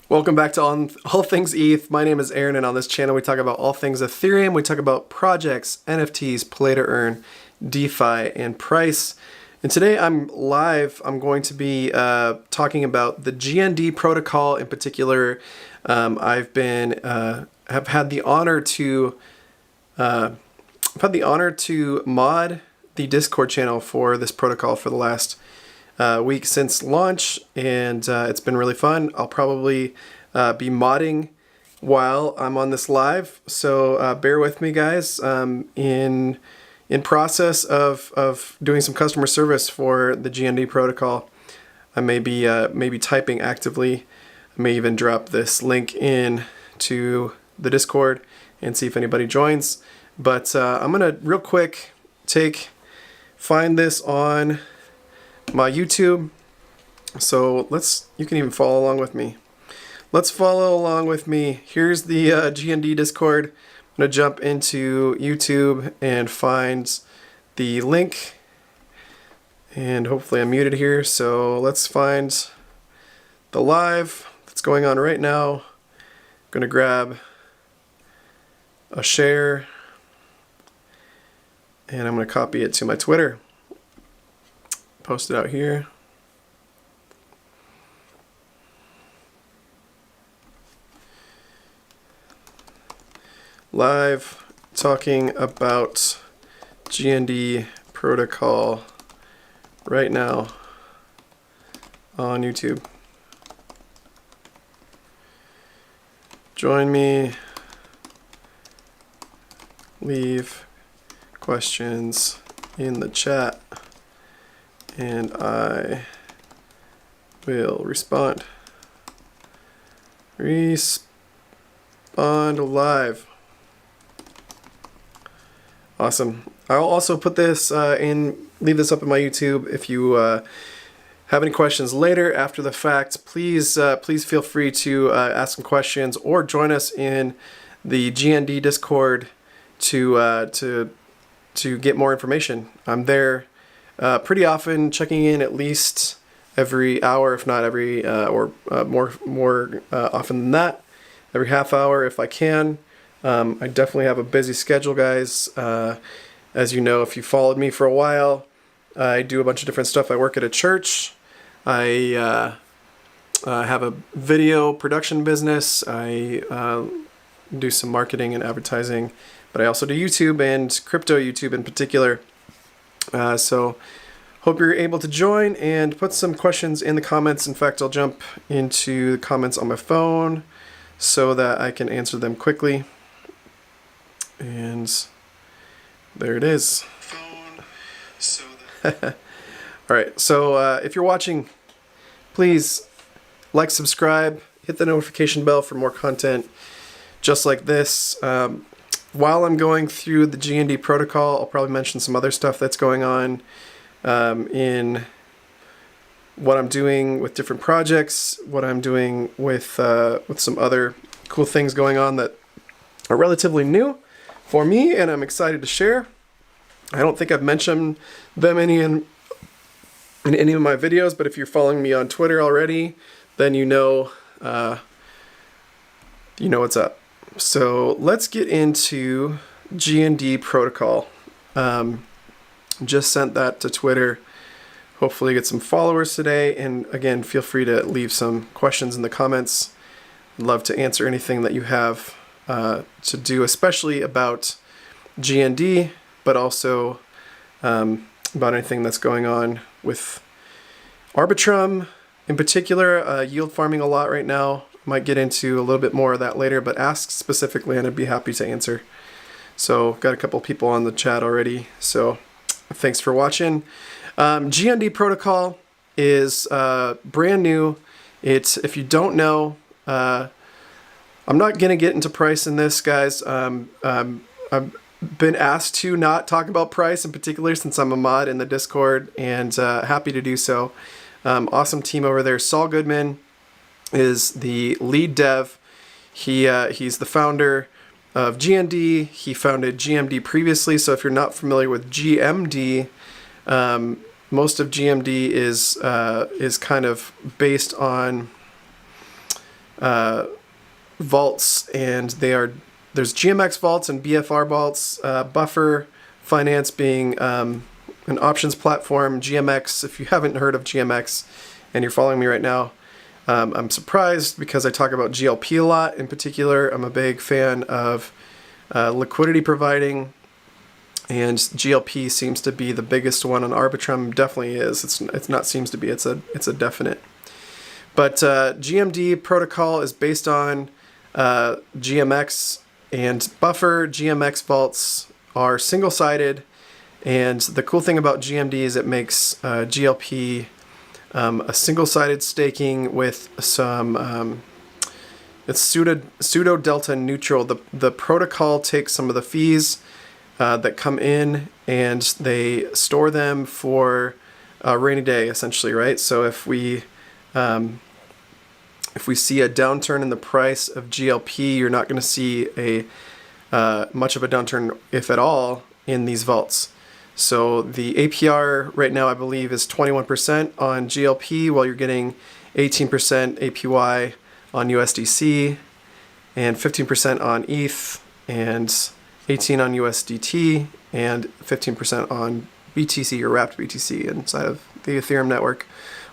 Welcome back to all Things ETH. My name is Aaron, and on this channel we talk about all things Ethereum. We talk about projects, NFTs, play to earn, DeFi, and price. And today I'm live. I'm going to be talking about the GND protocol in particular. Have had the honor to mod the Discord channel for this protocol for the last week since launch, and it's been really fun. I'll probably be modding while I'm on this live, so bear with me, guys. In process of doing some customer service for the GND protocol. I may be typing actively. I may even drop this link in to the Discord and see if anybody joins. But I'm gonna real quick find this on my YouTube, so you can even follow along with me. Let's follow along with me. Here's the GND Discord. I'm gonna jump into YouTube and find the link, and hopefully I'm muted here. So let's find the live that's going on right now. I'm gonna grab a share and I'm gonna copy it to my Twitter. Post it out here. Live talking about GND protocol right now on YouTube. Join me. Leave questions in the chat, and I will respond. Respond live. Awesome. I'll also put this leave this up in my YouTube. If you have any questions later after the fact, please feel free to ask some questions or join us in the GND Discord to get more information. I'm there pretty often, checking in at least every hour, if not every more often than that, every half hour if I can. I definitely have a busy schedule, guys. As you know, if you followed me for a while, I do a bunch of different stuff. I work at a church. I have a video production business. I do some marketing and advertising, but I also do YouTube and crypto YouTube in particular. So hope you're able to join and put some questions in the comments. In fact, I'll jump into the comments on my phone so that I can answer them quickly. And there it is. Alright, so if you're watching, please like, subscribe, hit the notification bell for more content just like this. While I'm going through the GND protocol, I'll probably mention some other stuff that's going on in what I'm doing with different projects, what I'm doing with some other cool things going on that are relatively new for me, and I'm excited to share. I don't think I've mentioned them in any of my videos, but if you're following me on Twitter already, then you know what's up. So let's get into GND protocol. Just sent that to Twitter. Hopefully get some followers today, and again, feel free to leave some questions in the comments. I'd love to answer anything that you have to do, especially about GND, but also about anything that's going on with Arbitrum in particular. Yield farming a lot right now. Might get into a little bit more of that later, but ask specifically and I'd be happy to answer. So got a couple people on the chat already, so thanks for watching. GND protocol is brand new. If you don't know, I'm not going to get into price in this, guys. I've been asked to not talk about price in particular since I'm a mod in the Discord, and happy to do so. Awesome team over there. Saul Goodman is the lead dev. He's the founder of GND. He founded GMD previously, so if you're not familiar with GMD, most of GMD is kind of based on vaults, and there's GMX vaults and BFR vaults. Buffer Finance being an options platform. GMX, if you haven't heard of GMX and you're following me right now, I'm surprised because I talk about GLP a lot. In particular, I'm a big fan of liquidity providing, and GLP seems to be the biggest one on Arbitrum. Definitely is. It's not seems to be. It's a definite. But GMD protocol is based on GMX and Buffer. GMX vaults are single-sided, and the cool thing about GMD is it makes GLP a single-sided staking with some it's pseudo delta neutral. The protocol takes some of the fees that come in, and they store them for a rainy day, essentially, right? So if we see a downturn in the price of GLP, you're not going to see a much of a downturn, if at all, in these vaults. So the APR right now, I believe, is 21% on GLP, while you're getting 18% APY on USDC, and 15% on ETH, and 18% on USDT, and 15% on BTC, or wrapped BTC, inside of the Ethereum network,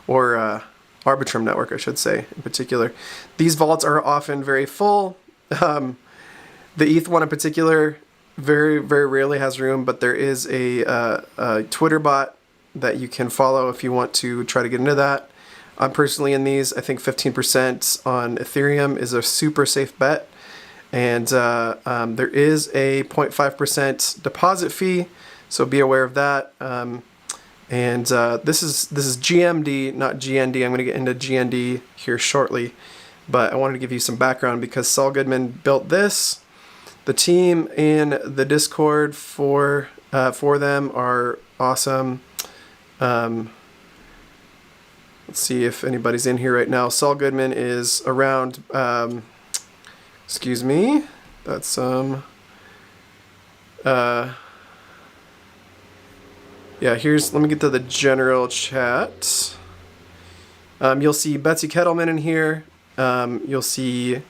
or Arbitrum network, I should say, in particular. These vaults are often very full. The ETH one in particular very, very rarely has room, but there is a Twitter bot that you can follow if you want to try to get into that. I'm personally in these. I think 15% on Ethereum is a super safe bet. And there is a 0.5% deposit fee, so be aware of that. This is GMD, not GND. I'm going to get into GND here shortly, but I wanted to give you some background because Saul Goodman built this. The team in the Discord for them are awesome. Let's see if anybody's in here right now. Saul Goodman is around. Excuse me. That's yeah. Let me get to the general chat. You'll see Betsy Kettleman in here. You'll see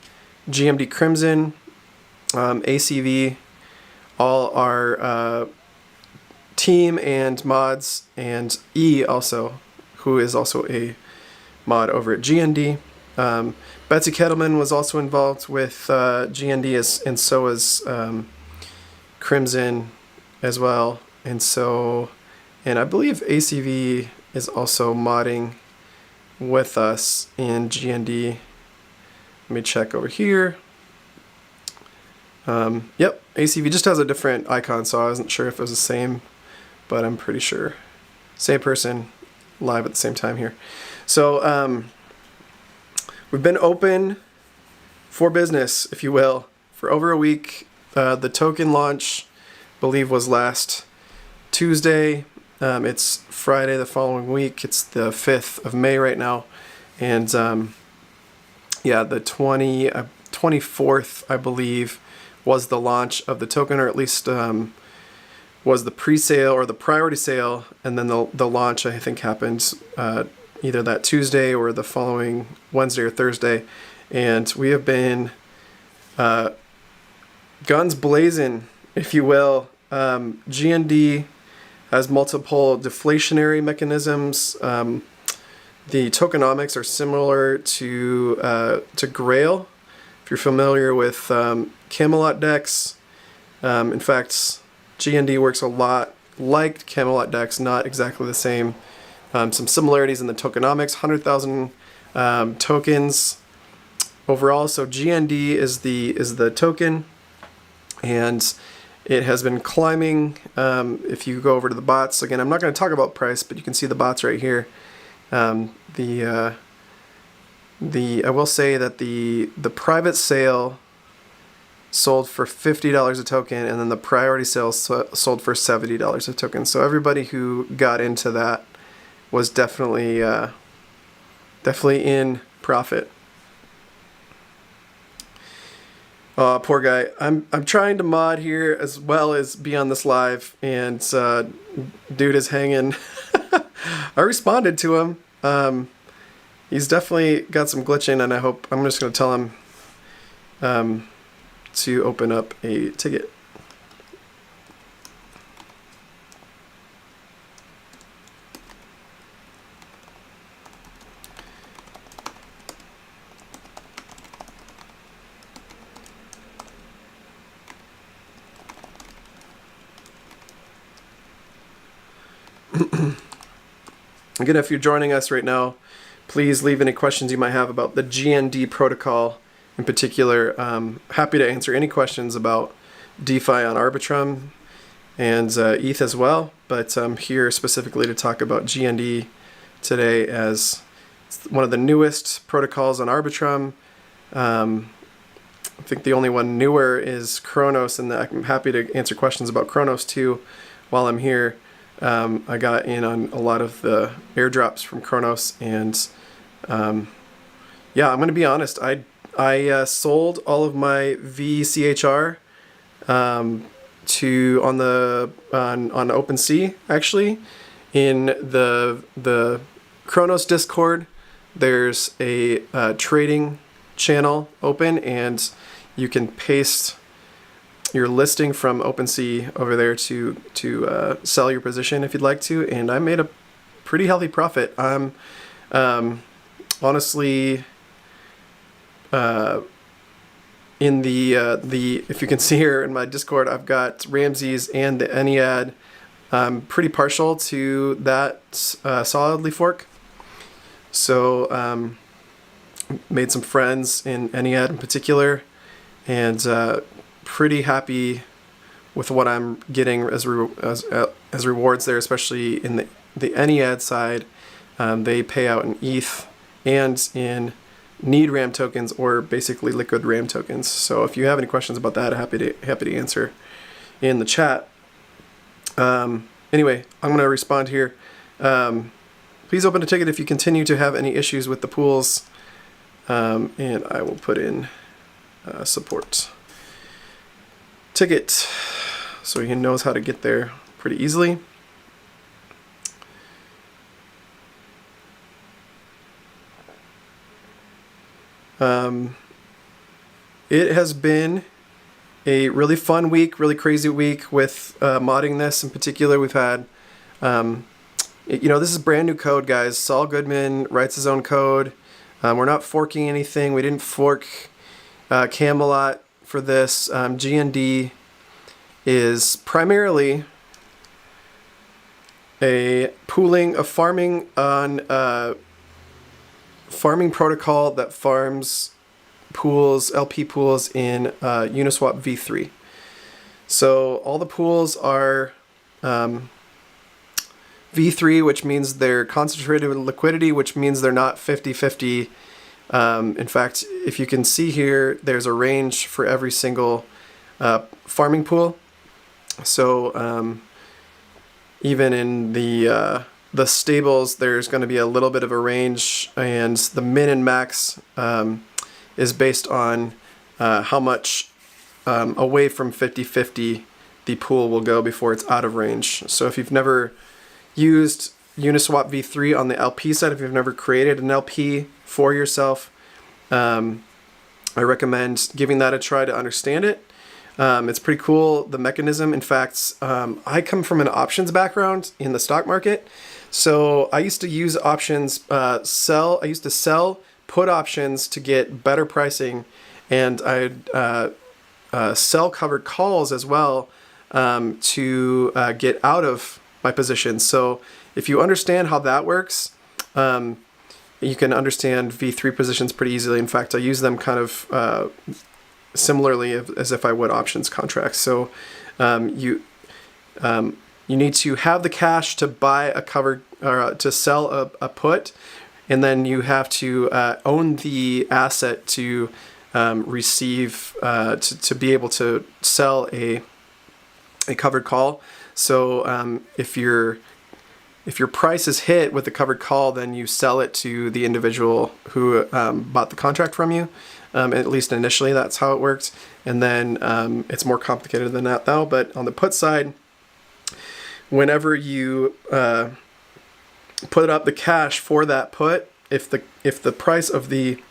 GMD Crimson, ACV, all our team and mods, and E also, who is also a mod over at GND. Betsy Kettleman was also involved with GND, and so is Crimson as well. And I believe ACV is also modding with us in GND. Let me check over here. Yep, ACV just has a different icon, so I wasn't sure if it was the same, but I'm pretty sure. Same person, live at the same time here. So we've been open for business, if you will, for over a week. The token launch, I believe, was last Tuesday. It's Friday the following week. It's the 5th of May right now. And yeah, the 24th, I believe, was the launch of the token, or at least was the pre-sale or the priority sale. And then the launch, I think, happened either that Tuesday or the following Wednesday or Thursday. And we have been guns blazing, if you will. GND has multiple deflationary mechanisms. The tokenomics are similar to Grail, if you're familiar with Camelot DEX. In fact, GND works a lot like Camelot DEX, not exactly the same. Some similarities in the tokenomics, 100,000 tokens overall. So GND is the token, and it has been climbing. If you go over to the bots, again, I'm not going to talk about price, but you can see the bots right here. I will say that the private sale sold for $50 a token, and then the priority sale sold for $70 a token. So everybody who got into that was definitely in profit. Poor guy. I'm trying to mod here as well as be on this live, and dude is hanging. I responded to him. he's definitely got some glitching, and I'm just going to tell him to open up a ticket. Again, if you're joining us right now, please leave any questions you might have about the GND protocol in particular. Happy to answer any questions about DeFi on Arbitrum and ETH as well, but I'm here specifically to talk about GND today as one of the newest protocols on Arbitrum. I think the only one newer is Cronos, and I'm happy to answer questions about Cronos too while I'm here. I got in on a lot of the airdrops from Cronos, and yeah, I'm going to be honest. I sold all of my VCHR to on OpenSea actually. In the Cronos Discord, there's a trading channel open, and you can paste your listing from OpenSea over there to sell your position if you'd like to, and I made a pretty healthy profit. I'm honestly in the if you can see here in my Discord, I've got Ramses and the Ennead. I'm pretty partial to that solidly fork, so made some friends in Ennead in particular, and pretty happy with what I'm getting as rewards there, especially in the Ennead side. They pay out in ETH and in need RAM tokens, or basically liquid RAM tokens. So if you have any questions about that, happy to answer in the chat. Anyway, I'm going to respond here. Please open a ticket if you continue to have any issues with the pools, and I will put in support ticket so he knows how to get there pretty easily. It has been a really fun week, really crazy week with modding this in particular. We've had, this is brand new code, guys. Saul Goodman writes his own code. We're not forking anything. We didn't fork Camelot for this. GND is primarily a farming protocol that farms pools, LP pools in Uniswap v3. So all the pools are v3, which means they're concentrated with liquidity, which means they're not 50-50. In fact, if you can see here, there's a range for every single farming pool. So even in the stables, there's going to be a little bit of a range, and the min and max is based on how much away from 50-50 the pool will go before it's out of range. So if you've never used Uniswap v3 on the LP side, if you've never created an LP for yourself, I recommend giving that a try to understand it. It's pretty cool, the mechanism. In fact, I come from an options background in the stock market. So I used to use options, I used to sell put options to get better pricing, and I'd sell covered calls as well to get out of my position. So if you understand how that works, you can understand V3 positions pretty easily. In fact, I use them kind of similarly as if I would options contracts. So you need to have the cash to buy a covered or to sell a put, and then you have to own the asset to receive to be able to sell a covered call. So if your price is hit with the covered call, then you sell it to the individual who bought the contract from you. At least initially, that's how it works. And then it's more complicated than that though. But on the put side, whenever you put up the cash for that put, if the price of the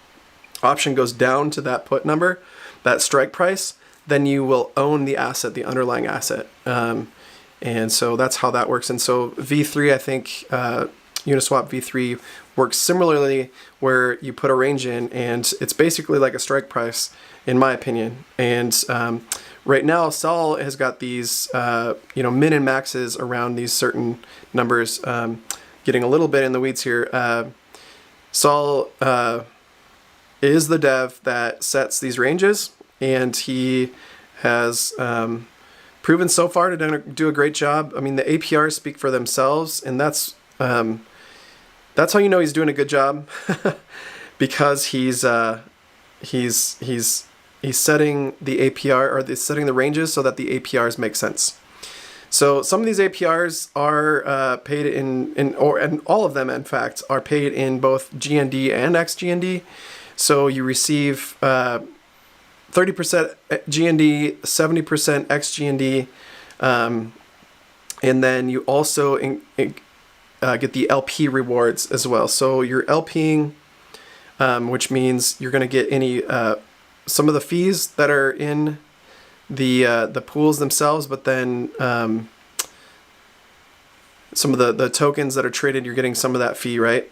option goes down to that put number, that strike price, then you will own the asset, the underlying asset. And so that's how that works. And so V3, I think Uniswap V3 works similarly, where you put a range in and it's basically like a strike price, in my opinion. And right now, Sol has got these min and maxes around these certain numbers. Getting a little bit in the weeds here. Sol is the dev that sets these ranges, and he has proven so far to do a great job. I mean, the APRs speak for themselves, and that's how you know he's doing a good job, because he's setting the APR, or setting the ranges so that the APRs make sense. So some of these APRs are paid and all of them, in fact, are paid in both GND and XGND. So you receive 30% GND, 70% XGND, and then you also get the LP rewards as well. So you're LPing, which means you're going to get any some of the fees that are in the pools themselves, but then some of the tokens that are traded, you're getting some of that fee, right,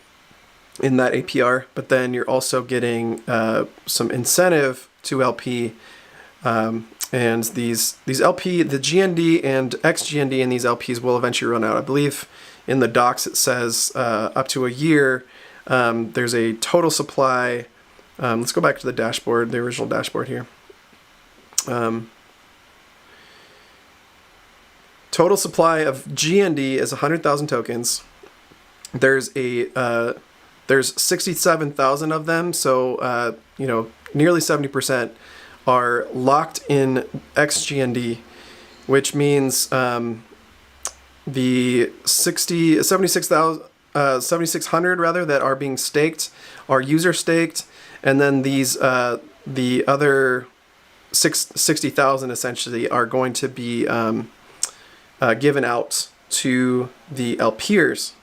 in that APR. But then you're also getting some incentive to LP, and these LP, the GND and XGND in these LPs will eventually run out. I believe in the docs it says up to a year. There's a total supply. Let's go back to the dashboard, the original dashboard here. Total supply of GND is 100,000 tokens. There's 67,000 of them, so nearly 70% are locked in XGND, which means the 7,600 rather that are being staked are user staked, and then these the other 60,000 essentially are going to be given out to the LPers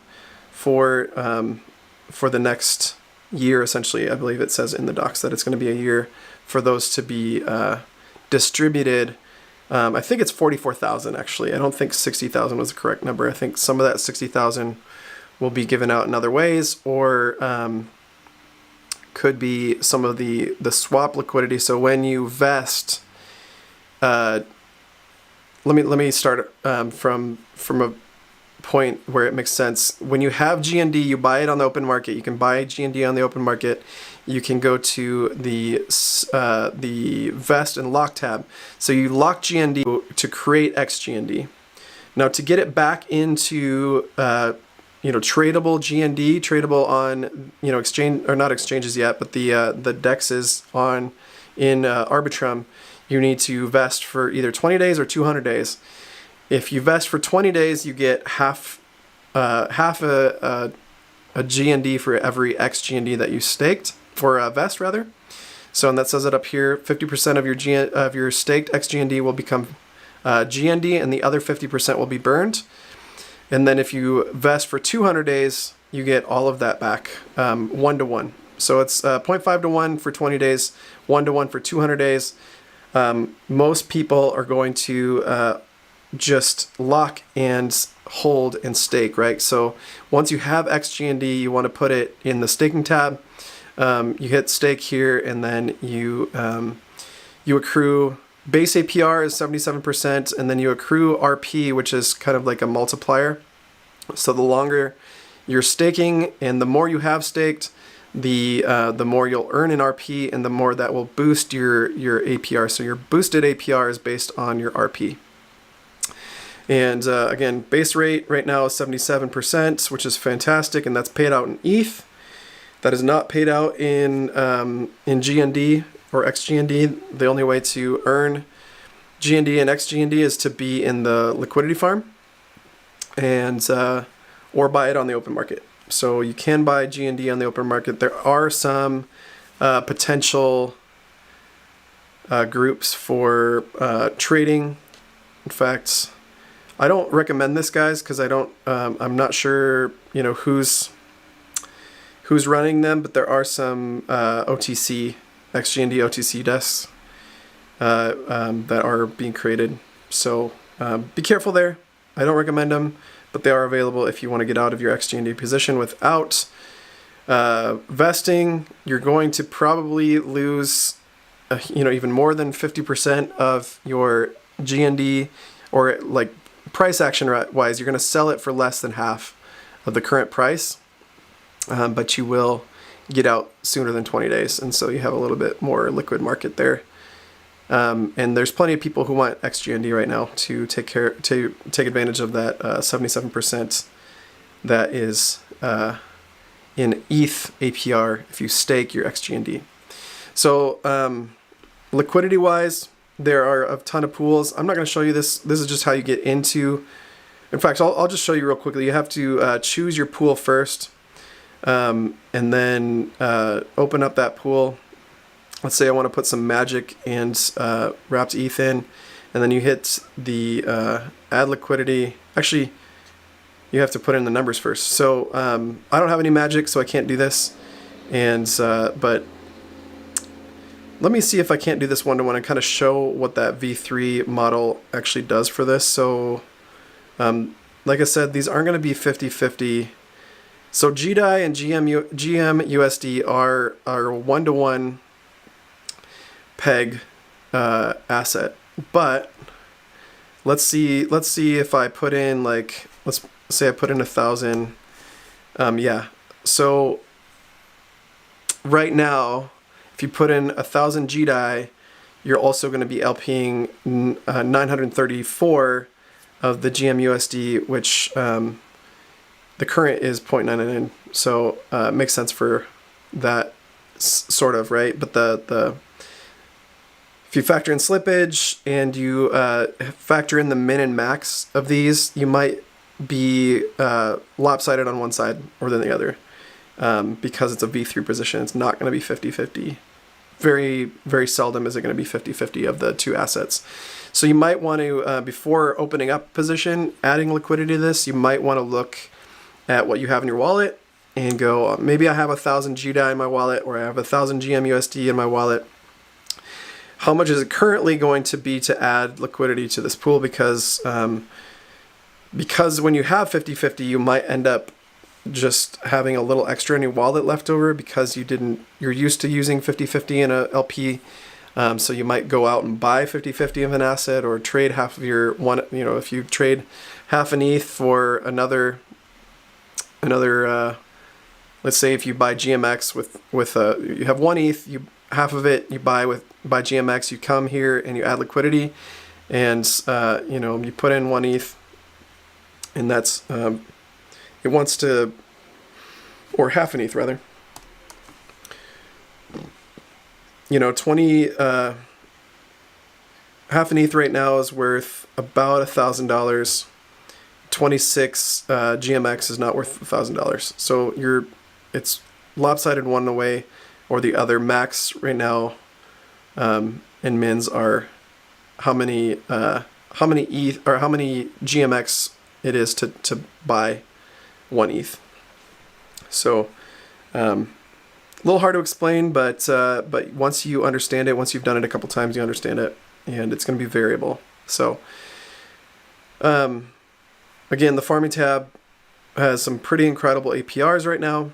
for the next year, essentially. I believe it says in the docs that it's going to be a year for those to be distributed. I think it's 44,000 actually. I don't think 60,000 was the correct number. I think some of that 60,000 will be given out in other ways, or could be some of the swap liquidity. So when you vest, let me start from a point where it makes sense. When you have GND, you buy it on the open market. You can buy GND on the open market. You can go to the vest and lock tab. So you lock GND to create XGND. Now to get it back into tradable GND, tradable on exchange, or not exchanges yet, but the dexes in Arbitrum, you need to vest for either 20 days or 200 days. If you vest for 20 days, you get half a GND for every XGND that you staked, or vest rather. So, and that says it up here, 50% of your staked XGND will become GND, and the other 50% will be burned. And then if you vest for 200 days, you get all of that back, 1-to-1. So it's 0.5-to-1 for 20 days, 1-to-1 for 200 days. Most people are going to just lock and hold and stake, right? So once you have XGND, you want to put it in the staking tab. You hit stake here, and then you accrue. Base APR is 77%, and then you accrue RP, which is kind of like a multiplier. So the longer you're staking and the more you have staked, the more you'll earn in RP, and the more that will boost your APR. So your boosted APR is based on your RP. And again, base rate right now is 77%, which is fantastic, and that's paid out in ETH. That is not paid out in GND or XGND. The only way to earn GND and XGND is to be in the liquidity farm, and or buy it on the open market. So you can buy GND on the open market. There are some potential groups for trading. In fact, I don't recommend this, guys, because I'm not sure who's running them, but there are some OTC, XGND OTC desks that are being created. So be careful there. I don't recommend them, but they are available if you want to get out of your XGND position without vesting. You're going to probably lose even more than 50% of your GND, or like price action wise, you're going to sell it for less than half of the current price, but you will get out sooner than 20 days, and so you have a little bit more liquid market there. And there's plenty of people who want XGND right now to take advantage of that 77% that is in ETH APR if you stake your XGND. So liquidity wise, there are a ton of pools. I'm not going to show you this. This is just how you get into. In fact, I'll just show you real quickly. You have to choose your pool first, and then open up that pool. Let's say I want to put some Magic and wrapped ETH in, and then you hit the add liquidity. Actually, you have to put in the numbers first. So I don't have any Magic, so I can't do this. And but let me see if I can't do this one-to-one and kind of show what that V3 model actually does for this. So like I said, these aren't going to be 50-50. So GDAI and GMUSD are one-to-one peg asset, but let's see if I put in, like, let's say I put in 1,000. So right now, if you put in 1,000 GDAI, you're also going to be LPing 934 of the GMUSD, which the current is 0.99. So it makes sense for that sort of, right? But if you factor in slippage and you factor in the min and max of these, you might be lopsided on one side or than the other, because it's a V3 position. It's not going to be 50-50. Very, very seldom is it going to be 50-50 of the two assets. So you might want to, before opening up position, adding liquidity to this, you might want to look at what you have in your wallet and go, maybe I have 1,000 GDAI in my wallet, or I have 1,000 GMUSD in my wallet. How much is it currently going to be to add liquidity to this pool? Because when you have 50-50, you might end up just having a little extra in your wallet left over because you're used to using 50-50 in a LP. So you might go out and buy 50-50 of an asset, or trade half of your one, if you trade half an ETH for another, let's say if you buy GMX with you have one ETH, half of it you buy GMX, you come here and you add liquidity, and you put in one ETH, and that's it wants to, or half an ETH rather. 20 half an ETH right now is worth about $1,000. 26 GMX is not worth $1,000. So it's lopsided one way or the other. Max right now and mins are how many ETH or how many GMX it is to buy one ETH. So a little hard to explain, but once you understand it, once you've done it a couple times, you understand it, and it's going to be variable. So again, the farming tab has some pretty incredible APRs right now.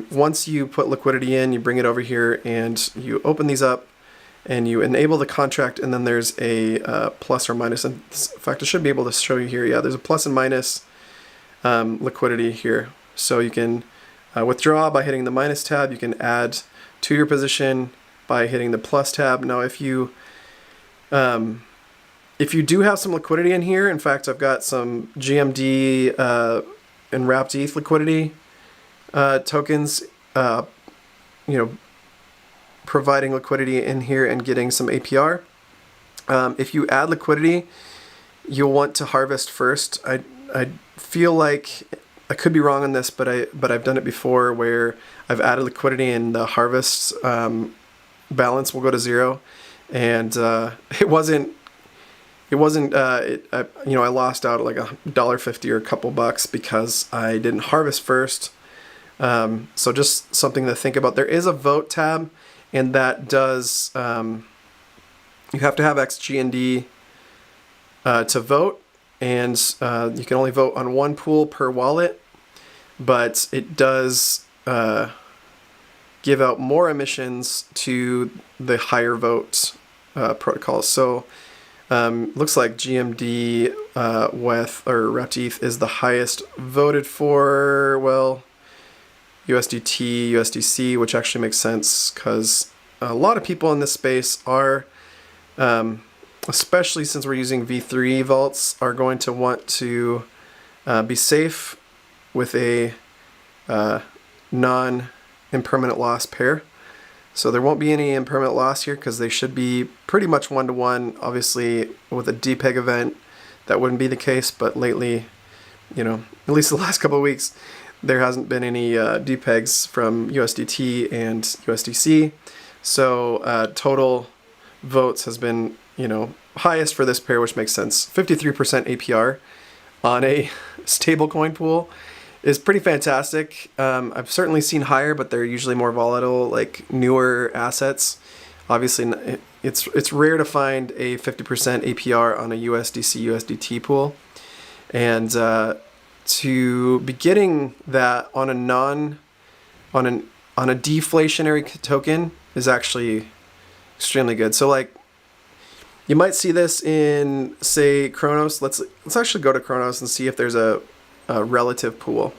Once you put liquidity in, you bring it over here and you open these up and you enable the contract, and then there's a plus or minus. In fact, I should be able to show you here. Yeah, there's a plus and minus liquidity here. So you can withdraw by hitting the minus tab. You can add to your position by hitting the plus tab. Now, if you do have some liquidity in here, in fact, I've got some GMD and wrapped ETH liquidity tokens, providing liquidity in here and getting some APR. If you add liquidity, you'll want to harvest first. I feel like I could be wrong on this, but I've done it before where I've added liquidity and the harvest balance will go to zero, and it wasn't. I lost out like $1.50 or a couple bucks because I didn't harvest first, So just something to think about. There is a vote tab, and that does, you have to have XGND to vote, and you can only vote on one pool per wallet, but it does give out more emissions to the higher vote protocols. So looks like GMD with or RepTETH is the highest voted for. Well, USDT, USDC, which actually makes sense because a lot of people in this space are, especially since we're using V3 vaults, are going to want to be safe with a non-impermanent loss pair. So there won't be any impermanent loss here because they should be pretty much one-to-one. Obviously, with a DPEG event, that wouldn't be the case, but lately, you know, at least the last couple of weeks, there hasn't been any DPEGs from USDT and USDC. So total votes has been, you know, highest for this pair, which makes sense. 53% APR on a stablecoin pool is pretty fantastic. I've certainly seen higher, but they're usually more volatile, like newer assets. Obviously, it's rare to find a 50% APR on a USDC USDT pool, and to be getting that on a deflationary token is actually extremely good. So like, you might see this in, say, Cronos. Let's actually go to Cronos and see if there's a relative pool.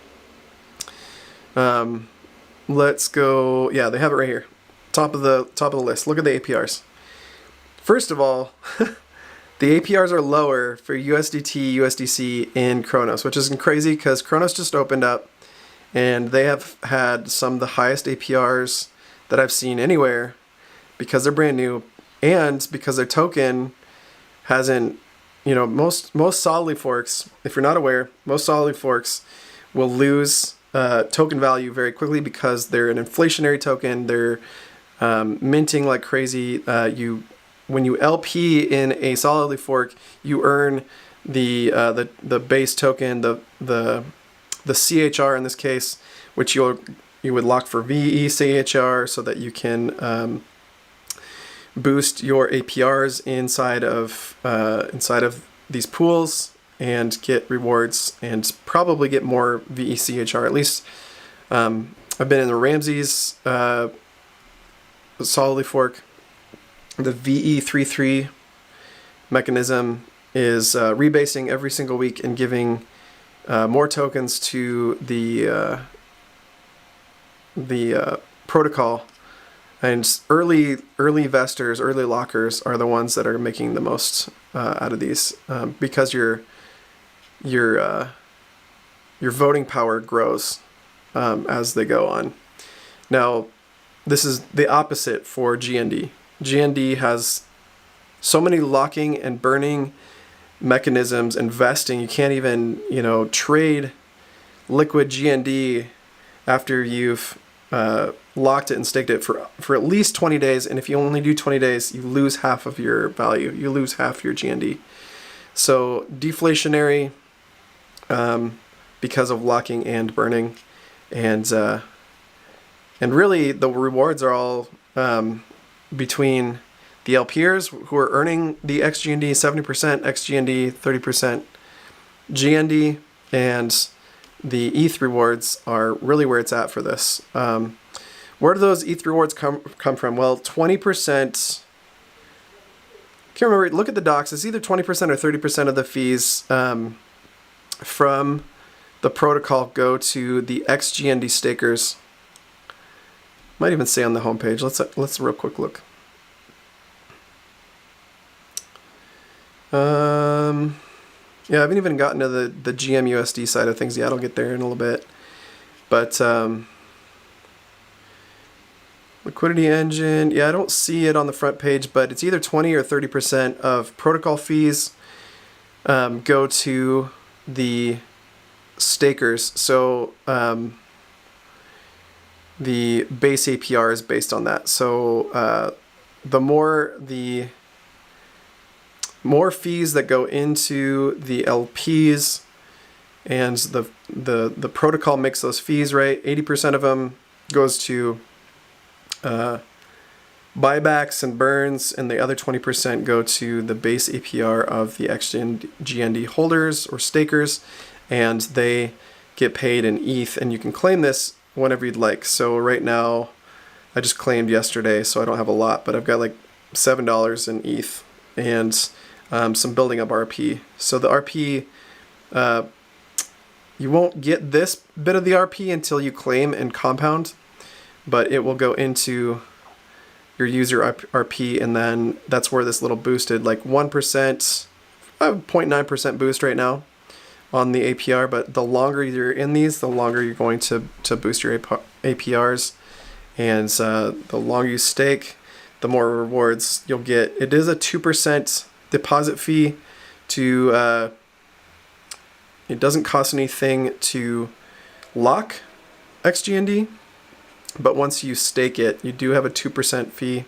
Let's go. Yeah, they have it right here, top of the list. Look at the APRs. First of all, the APRs are lower for USDT, USDC in Cronos, which is crazy because Cronos just opened up, and they have had some of the highest APRs that I've seen anywhere because they're brand new and because their token hasn't. You know, most Solidly forks, if you're not aware, most Solidly forks will lose token value very quickly because they're an inflationary token. They're minting like crazy. When you LP in a Solidly fork, you earn the base token, the CHR in this case, which you would lock for VECHR so that you can boost your APRs inside of these pools and get rewards and probably get more VECHR. At least I've been in the Ramses Solidly fork. The VE33 mechanism is rebasing every single week and giving more tokens to the protocol. And early investors, early lockers are the ones that are making the most out of these because your voting power grows as they go on. Now, this is the opposite for GND. GND has so many locking and burning mechanisms and vesting. You can't even, trade liquid GND after you've locked it and staked it for at least 20 days. And if you only do 20 days, you lose half of your value. You lose half your GND. So deflationary because of locking and burning. And really the rewards are all between the LPers who are earning the XGND 70%, XGND 30%, GND, and the ETH rewards are really where it's at for this. Where do those ETH rewards come from? Well, 20%, can't remember, look at the docs, it's either 20% or 30% of the fees from the protocol go to the XGND stakers. Might even say on the homepage. Let's real quick look. Yeah, I haven't even gotten to the GMUSD side of things yet. I'll get there in a little bit. But liquidity engine, yeah, I don't see it on the front page, but it's either 20 or 30% of protocol fees go to the stakers. So the base APR is based on that. So the more fees that go into the LPs and the protocol makes those fees, right? 80% of them goes to buybacks and burns, and the other 20% go to the base APR of the XGND holders or stakers, and they get paid in ETH, and you can claim this whenever you'd like. So right now, I just claimed yesterday, so I don't have a lot, but I've got like $7 in ETH and some building up RP. So the RP, you won't get this bit of the RP until you claim and compound, but it will go into your user RP, and then that's where this little boosted, like 1%, 0.9% boost right now on the APR, but the longer you're in these, the longer you're going to boost your APRs, and the longer you stake, the more rewards you'll get. It is a 2% deposit fee to, it doesn't cost anything to lock XGND, but once you stake it, you do have a 2% fee,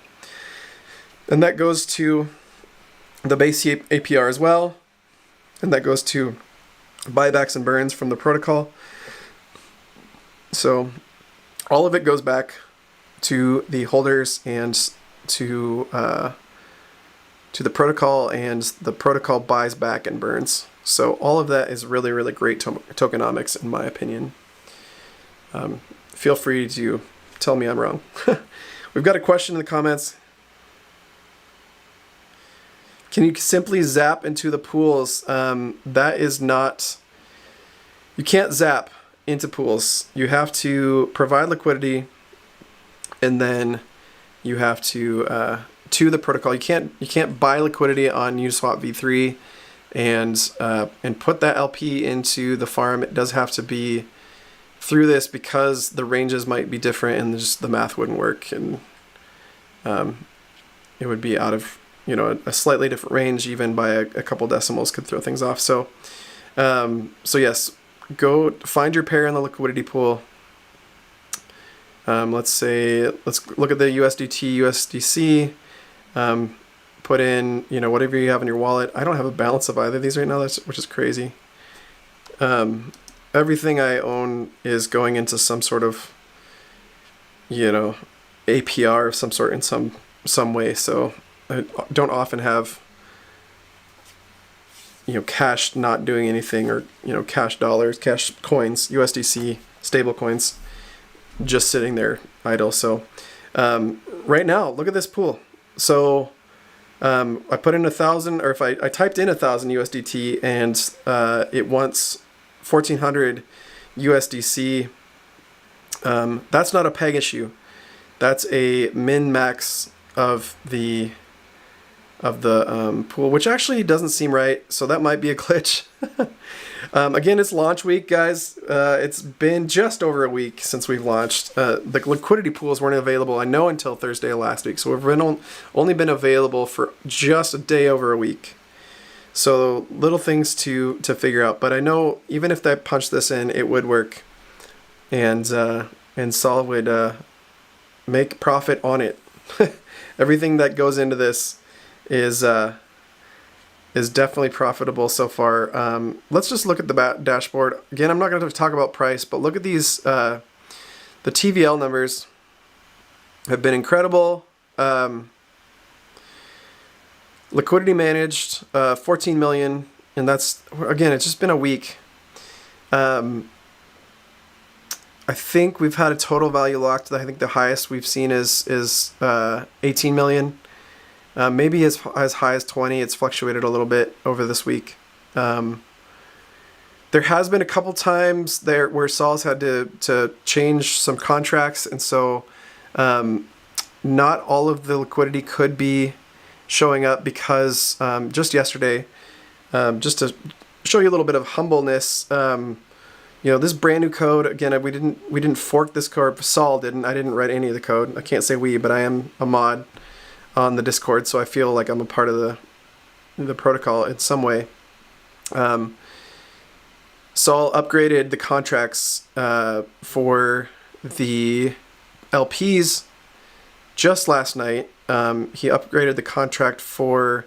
and that goes to the base APR as well, and that goes to buybacks and burns from the protocol. So all of it goes back to the holders and to the protocol, and the protocol buys back and burns. So all of that is really, really great tokenomics, in my opinion. Feel free to tell me I'm wrong. We've got a question in the comments. Can you simply zap into the pools? That is not... You can't zap into pools. You have to provide liquidity, and then you have to the protocol. You can't buy liquidity on Uniswap v3 and put that LP into the farm. It does have to be through this, because the ranges might be different and just the math wouldn't work, and it would be out of, a slightly different range, even by a couple decimals could throw things off. So yes, go find your pair in the liquidity pool. Let's look at the USDT, USDC, put in, whatever you have in your wallet. I don't have a balance of either of these right now, which is crazy. Everything I own is going into some sort of, APR of some sort in some way. So I don't often have, cash not doing anything, or, cash dollars, cash coins, USDC, stable coins, just sitting there idle. So right now, look at this pool. So I put in 1,000, or if I typed in 1,000 USDT, and it wants 1,400 USDC. That's not a peg issue. That's a min max of the pool, which actually doesn't seem right. So that might be a glitch. Again, it's launch week, guys. It's been just over a week since we've launched. The liquidity pools weren't available, I know, until Thursday of last week. So we've only been available for just a day over a week. So little things to figure out, but I know even if I punch this in, it would work, and Sol would make profit on it. Everything that goes into this is definitely profitable so far. Let's just look at the dashboard again. I'm not going to talk about price, but look at these. The TVL numbers have been incredible. Liquidity managed, 14 million, and that's, again, it's just been a week. I think we've had a total value locked. I think the highest we've seen is 18 million. Maybe as high as 20. It's fluctuated a little bit over this week. There has been a couple times there where Sol's had to change some contracts, and so not all of the liquidity could be showing up, because just yesterday, just to show you a little bit of humbleness, this brand new code, again, we didn't fork this code. Sol didn't. I didn't write any of the code. I can't say we, but I am a mod on the Discord, so I feel like I'm a part of the protocol in some way. Sol upgraded the contracts for the LPs just last night. He upgraded the contract for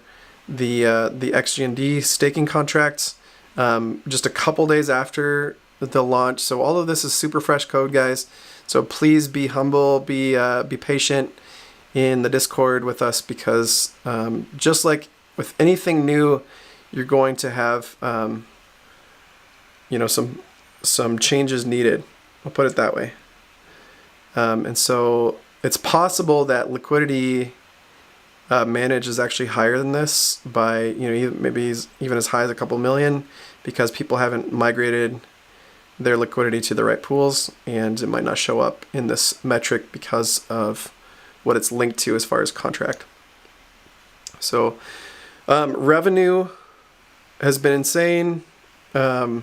the XGND staking contracts just a couple days after the launch. So all of this is super fresh code, guys. So please be humble, be patient in the Discord with us, because just like with anything new, you're going to have some changes needed. I'll put it that way. And so it's possible that liquidity managed is actually higher than this by maybe even as high as a couple million, because people haven't migrated their liquidity to the right pools, and it might not show up in this metric because of what it's linked to as far as contract. So revenue has been insane. There's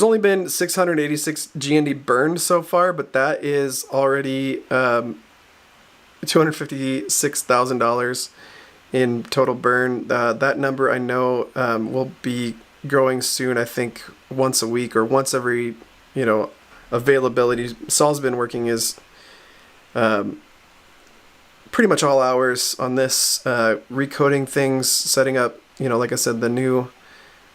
only been 686 GND burned so far, but that is already $256,000 in total burn. That number I know will be growing soon. I think once a week or once every availability. Saul's been working his pretty much all hours on this, recoding things, setting up like I said, the new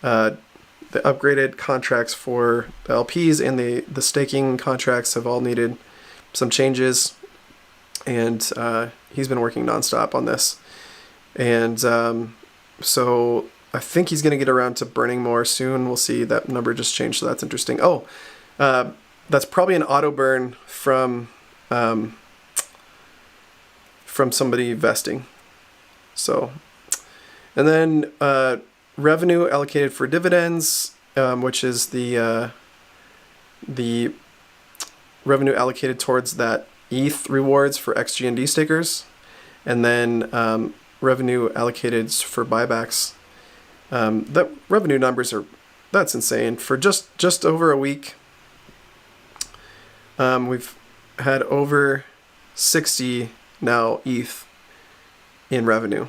the upgraded contracts for the LPs and the staking contracts have all needed some changes, and he's been working nonstop on this. And so I think he's going to get around to burning more soon. We'll see. That number just changed, so that's interesting. Oh, that's probably an auto burn from somebody vesting. So, and then revenue allocated for dividends, which is the revenue allocated towards that ETH rewards for XGND stakers, and then revenue allocated for buybacks. The revenue numbers that's insane. For just over a week, we've had over 60 now ETH in revenue.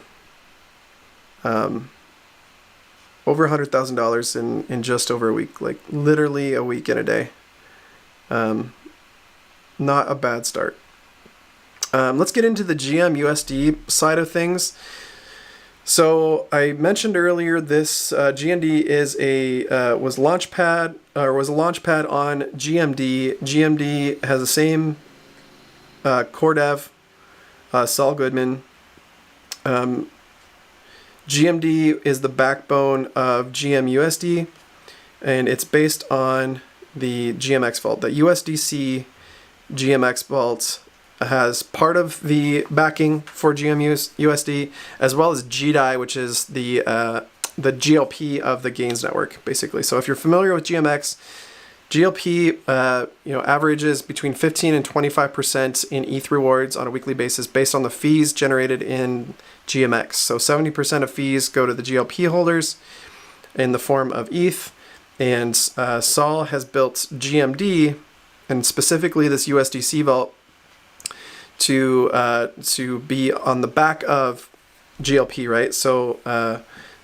Over $100,000 in just over a week, like literally a week and a day. Not a bad start. Let's get into the GMUSD side of things. So I mentioned earlier this GND is was a launchpad on GMD. GMD has the same core dev, Saul Goodman. GMD is the backbone of GMUSD, and it's based on the GMX vault. The USDC GMX vault has part of the backing for GMUSD, as well as GDAI, which is the GLP of the Gains network, basically. So if you're familiar with GMX, GLP averages between 15 and 25% in ETH rewards on a weekly basis based on the fees generated in GMX. So 70% of fees go to the GLP holders in the form of ETH, and Saul has built GMD, and specifically this USDC vault, to be on the back of GLP, right? So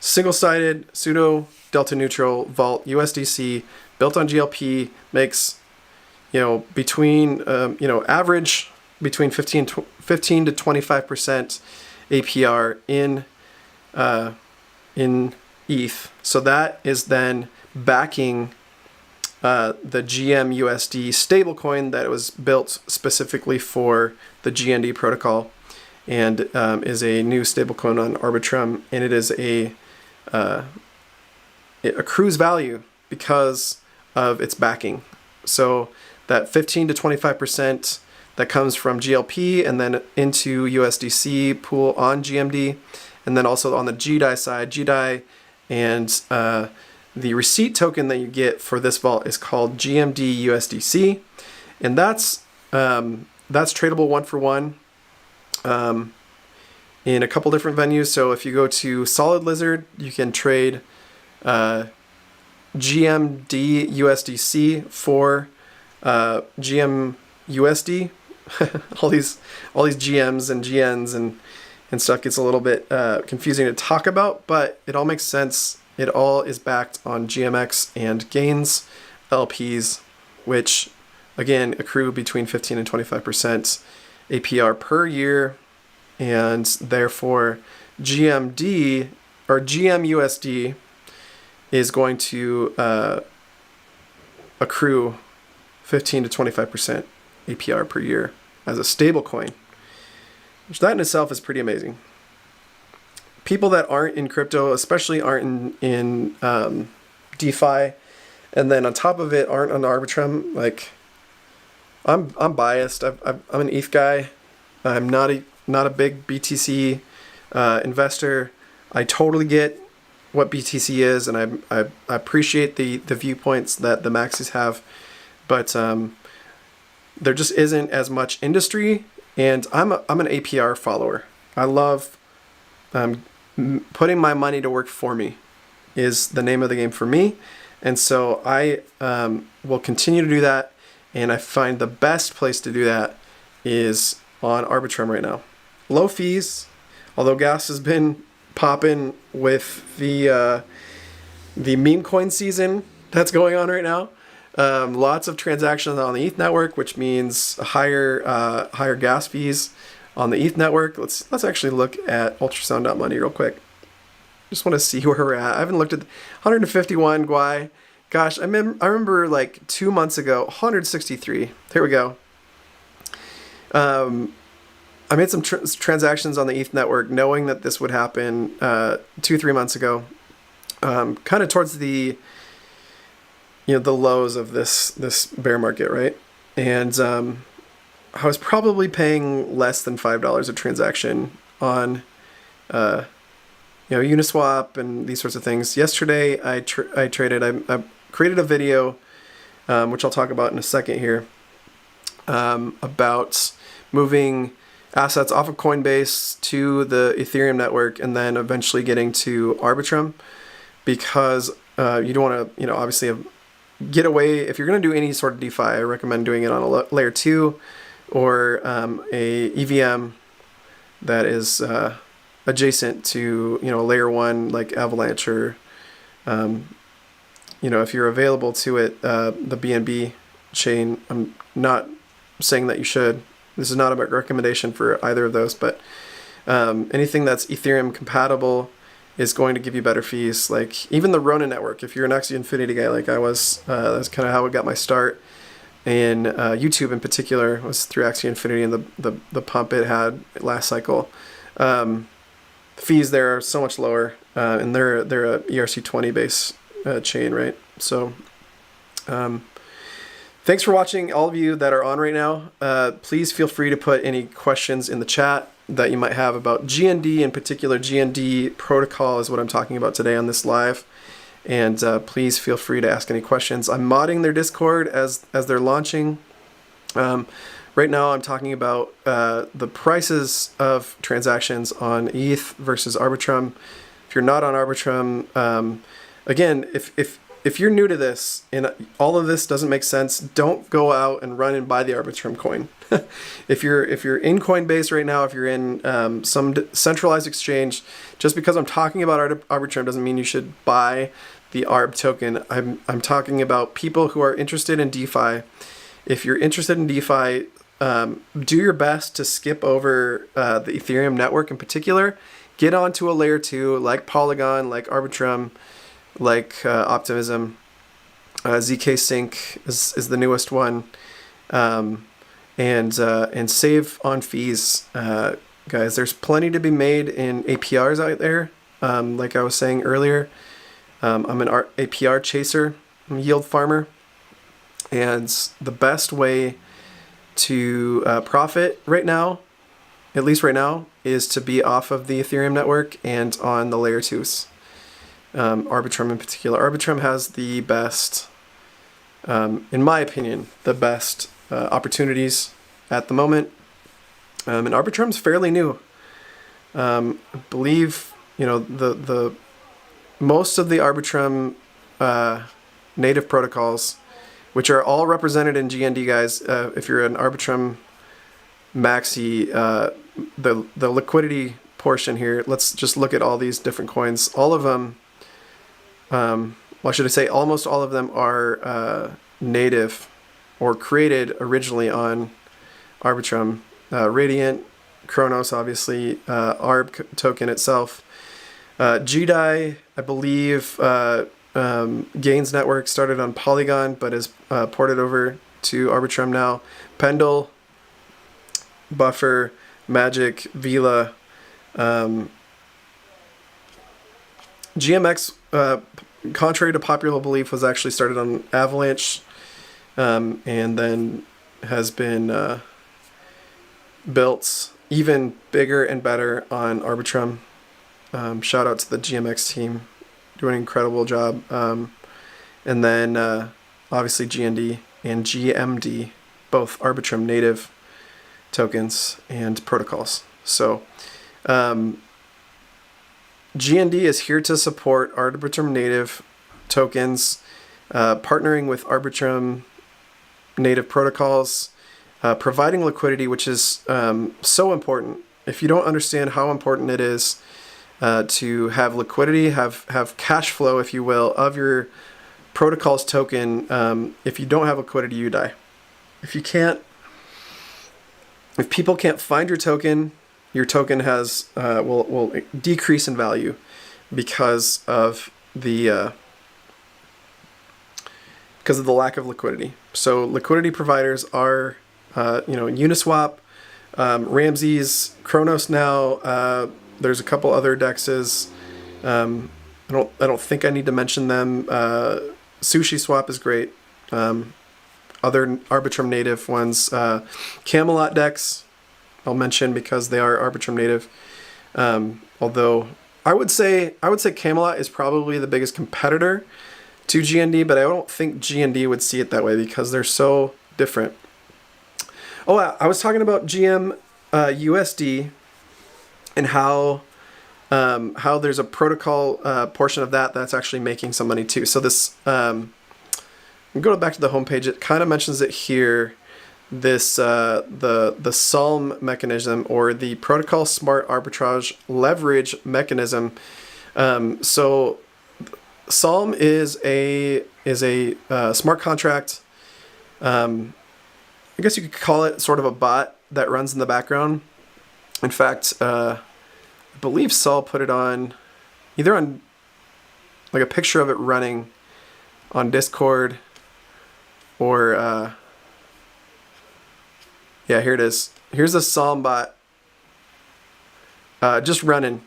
single-sided pseudo delta neutral vault USDC built on GLP makes between average between 15 to 25% APR in ETH. So that is then backing the GMUSD stablecoin that was built specifically for the GND protocol, and is a new stablecoin on Arbitrum, and it is it accrues value because of its backing. So that 15 to 25% that comes from GLP and then into USDC pool on GMD, and then also on the GDAI side, GDAI and the receipt token that you get for this vault is called GMD USDC, and that's tradable one for one in a couple different venues. So if you go to Solid Lizard, you can trade GMD USDC for GMUSD. all these GMs and GNs and stuff gets a little bit confusing to talk about, but it all makes sense. It all is backed on GMX and Gains LPs, which again accrue between 15 and 25% APR per year, and therefore GMD or GMUSD is going to accrue 15 to 25% APR per year as a stable coin, which that in itself is pretty amazing. People that aren't in crypto, especially aren't in DeFi, and then on top of it aren't on Arbitrum, like I'm biased. I'm an ETH guy. I'm not a big BTC investor. I totally get what BTC is, and I appreciate the viewpoints that the maxis have, but there just isn't as much industry, and I'm an APR follower. I love putting my money to work for me is the name of the game for me, and so I will continue to do that, and I find the best place to do that is on Arbitrum right now. Low fees, although gas has been popping with the meme coin season that's going on right now. Lots of transactions on the ETH network, which means higher gas fees on the ETH network. Let's actually look at ultrasound.money real quick. Just want to see where we're at. I haven't looked at 151 Gwei. Gosh, I remember like 2 months ago, 163. Here we go. I made some transactions on the ETH network, knowing that this would happen 2-3 months ago, kind of towards the the lows of this bear market, right? And I was probably paying less than $5 a transaction on Uniswap and these sorts of things. Yesterday, I traded. I created a video, which I'll talk about in a second here, about moving assets off of Coinbase to the Ethereum network and then eventually getting to Arbitrum, because you don't want to, obviously get away. If you're going to do any sort of DeFi, I recommend doing it on a layer 2 or a EVM that is adjacent to, a layer 1 like Avalanche, or if you're available to it, the BNB chain. I'm not saying that you should. This is not a recommendation for either of those, but anything that's Ethereum compatible is going to give you better fees. Like even the Ronin network, if you're an Axie Infinity guy like I was, that's kind of how I got my start in YouTube in particular, was through Axie Infinity and the pump it had last cycle. Fees there are so much lower, and they're a ERC20 base chain, right? So thanks for watching, all of you that are on right now. Please feel free to put any questions in the chat that you might have about GND in particular. GND protocol is what I'm talking about today on this live. And please feel free to ask any questions. I'm modding their Discord as they're launching. Right now I'm talking about the prices of transactions on ETH versus Arbitrum. If you're not on Arbitrum, again, if you're new to this and all of this doesn't make sense, don't go out and run and buy the Arbitrum coin. If you're in Coinbase right now, if you're in some centralized exchange, just because I'm talking about Arbitrum doesn't mean you should buy the ARB token. I'm talking about people who are interested in DeFi. If you're interested in DeFi, do your best to skip over the Ethereum network in particular. Get onto a layer 2 like Polygon, like Arbitrum, like Optimism. ZK Sync is the newest one, and save on fees, guys. There's plenty to be made in APRs out there. Like I was saying earlier, I'm an APR chaser, I'm a yield farmer, and the best way to profit right now, at least right now, is to be off of the Ethereum network and on the layer 2s. Arbitrum in particular. Arbitrum has the best, in my opinion, the best opportunities at the moment. And Arbitrum's fairly new. I believe, the most of the Arbitrum native protocols, which are all represented in GND, guys. If you're an Arbitrum maxi, the liquidity portion here, let's just look at all these different coins. All of them, should I say almost all of them are native or created originally on Arbitrum. Radiant, Kronos, obviously, ARB token itself. GDAI, I believe, Gains Network started on Polygon, but is ported over to Arbitrum now. Pendle, Buffer, Magic, Vila, GMX, contrary to popular belief, was actually started on Avalanche, and then has been built even bigger and better on Arbitrum. Shout out to the GMX team, doing an incredible job. And then obviously GND and GMD, both Arbitrum native tokens and protocols. So GND is here to support Arbitrum native tokens, partnering with Arbitrum native protocols, providing liquidity, which is so important. If you don't understand how important it is to have liquidity, have cash flow, if you will, of your protocol's token, if you don't have liquidity, you die. If people can't find your token has will decrease in value because of the lack of liquidity. So liquidity providers are Uniswap, Ramses, Kronos now. There's a couple other dexes. I don't think I need to mention them. SushiSwap is great. Other Arbitrum native ones, Camelot Dex, I'll mention because they are Arbitrum native. Although I would say Camelot is probably the biggest competitor to GND, but I don't think GND would see it that way because they're so different. Oh, I was talking about GM USD and how there's a protocol portion of that's actually making some money too. So this, go back to the homepage. It kind of mentions it here. This the Psalm mechanism, or the Protocol Smart Arbitrage Leverage mechanism. So Psalm is a smart contract. I guess you could call it sort of a bot that runs in the background. In fact, I believe Saul put it on either on like a picture of it running on Discord or yeah, here it is. Here's a Psalm bot just running.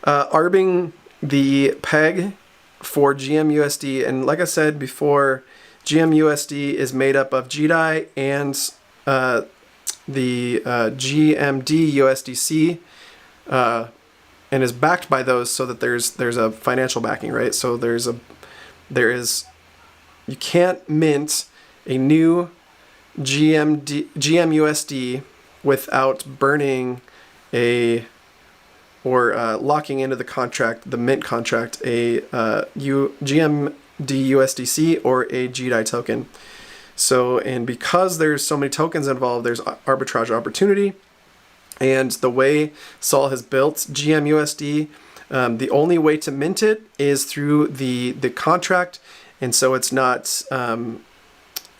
Arbing the peg for GMUSD, and like I said before, GMUSD is made up of GDAI and the GMD USDC, and is backed by those, so that there's a financial backing, right? So you can't mint a new GMUSD without burning locking into the contract, the mint contract, a GMD USDC or a GDAI token. So, and because there's so many tokens involved, there's arbitrage opportunity. And the way Sol has built GMUSD, the only way to mint it is through the contract. And so it's not,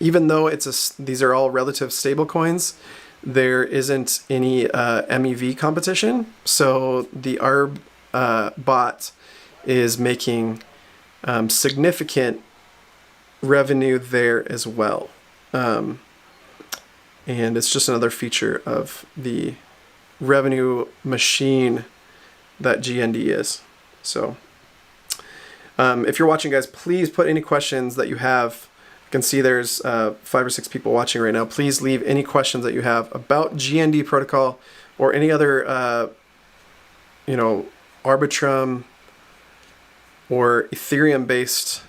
even though these are all relative stable coins, there isn't any MEV competition. So the ARB bot is making significant revenue there as well. And it's just another feature of the revenue machine that GND is. So if you're watching, guys, please put any questions that you have. I can see there's 5 or 6 people watching right now. Please leave any questions that you have about GND protocol or any other Arbitrum or Ethereum-based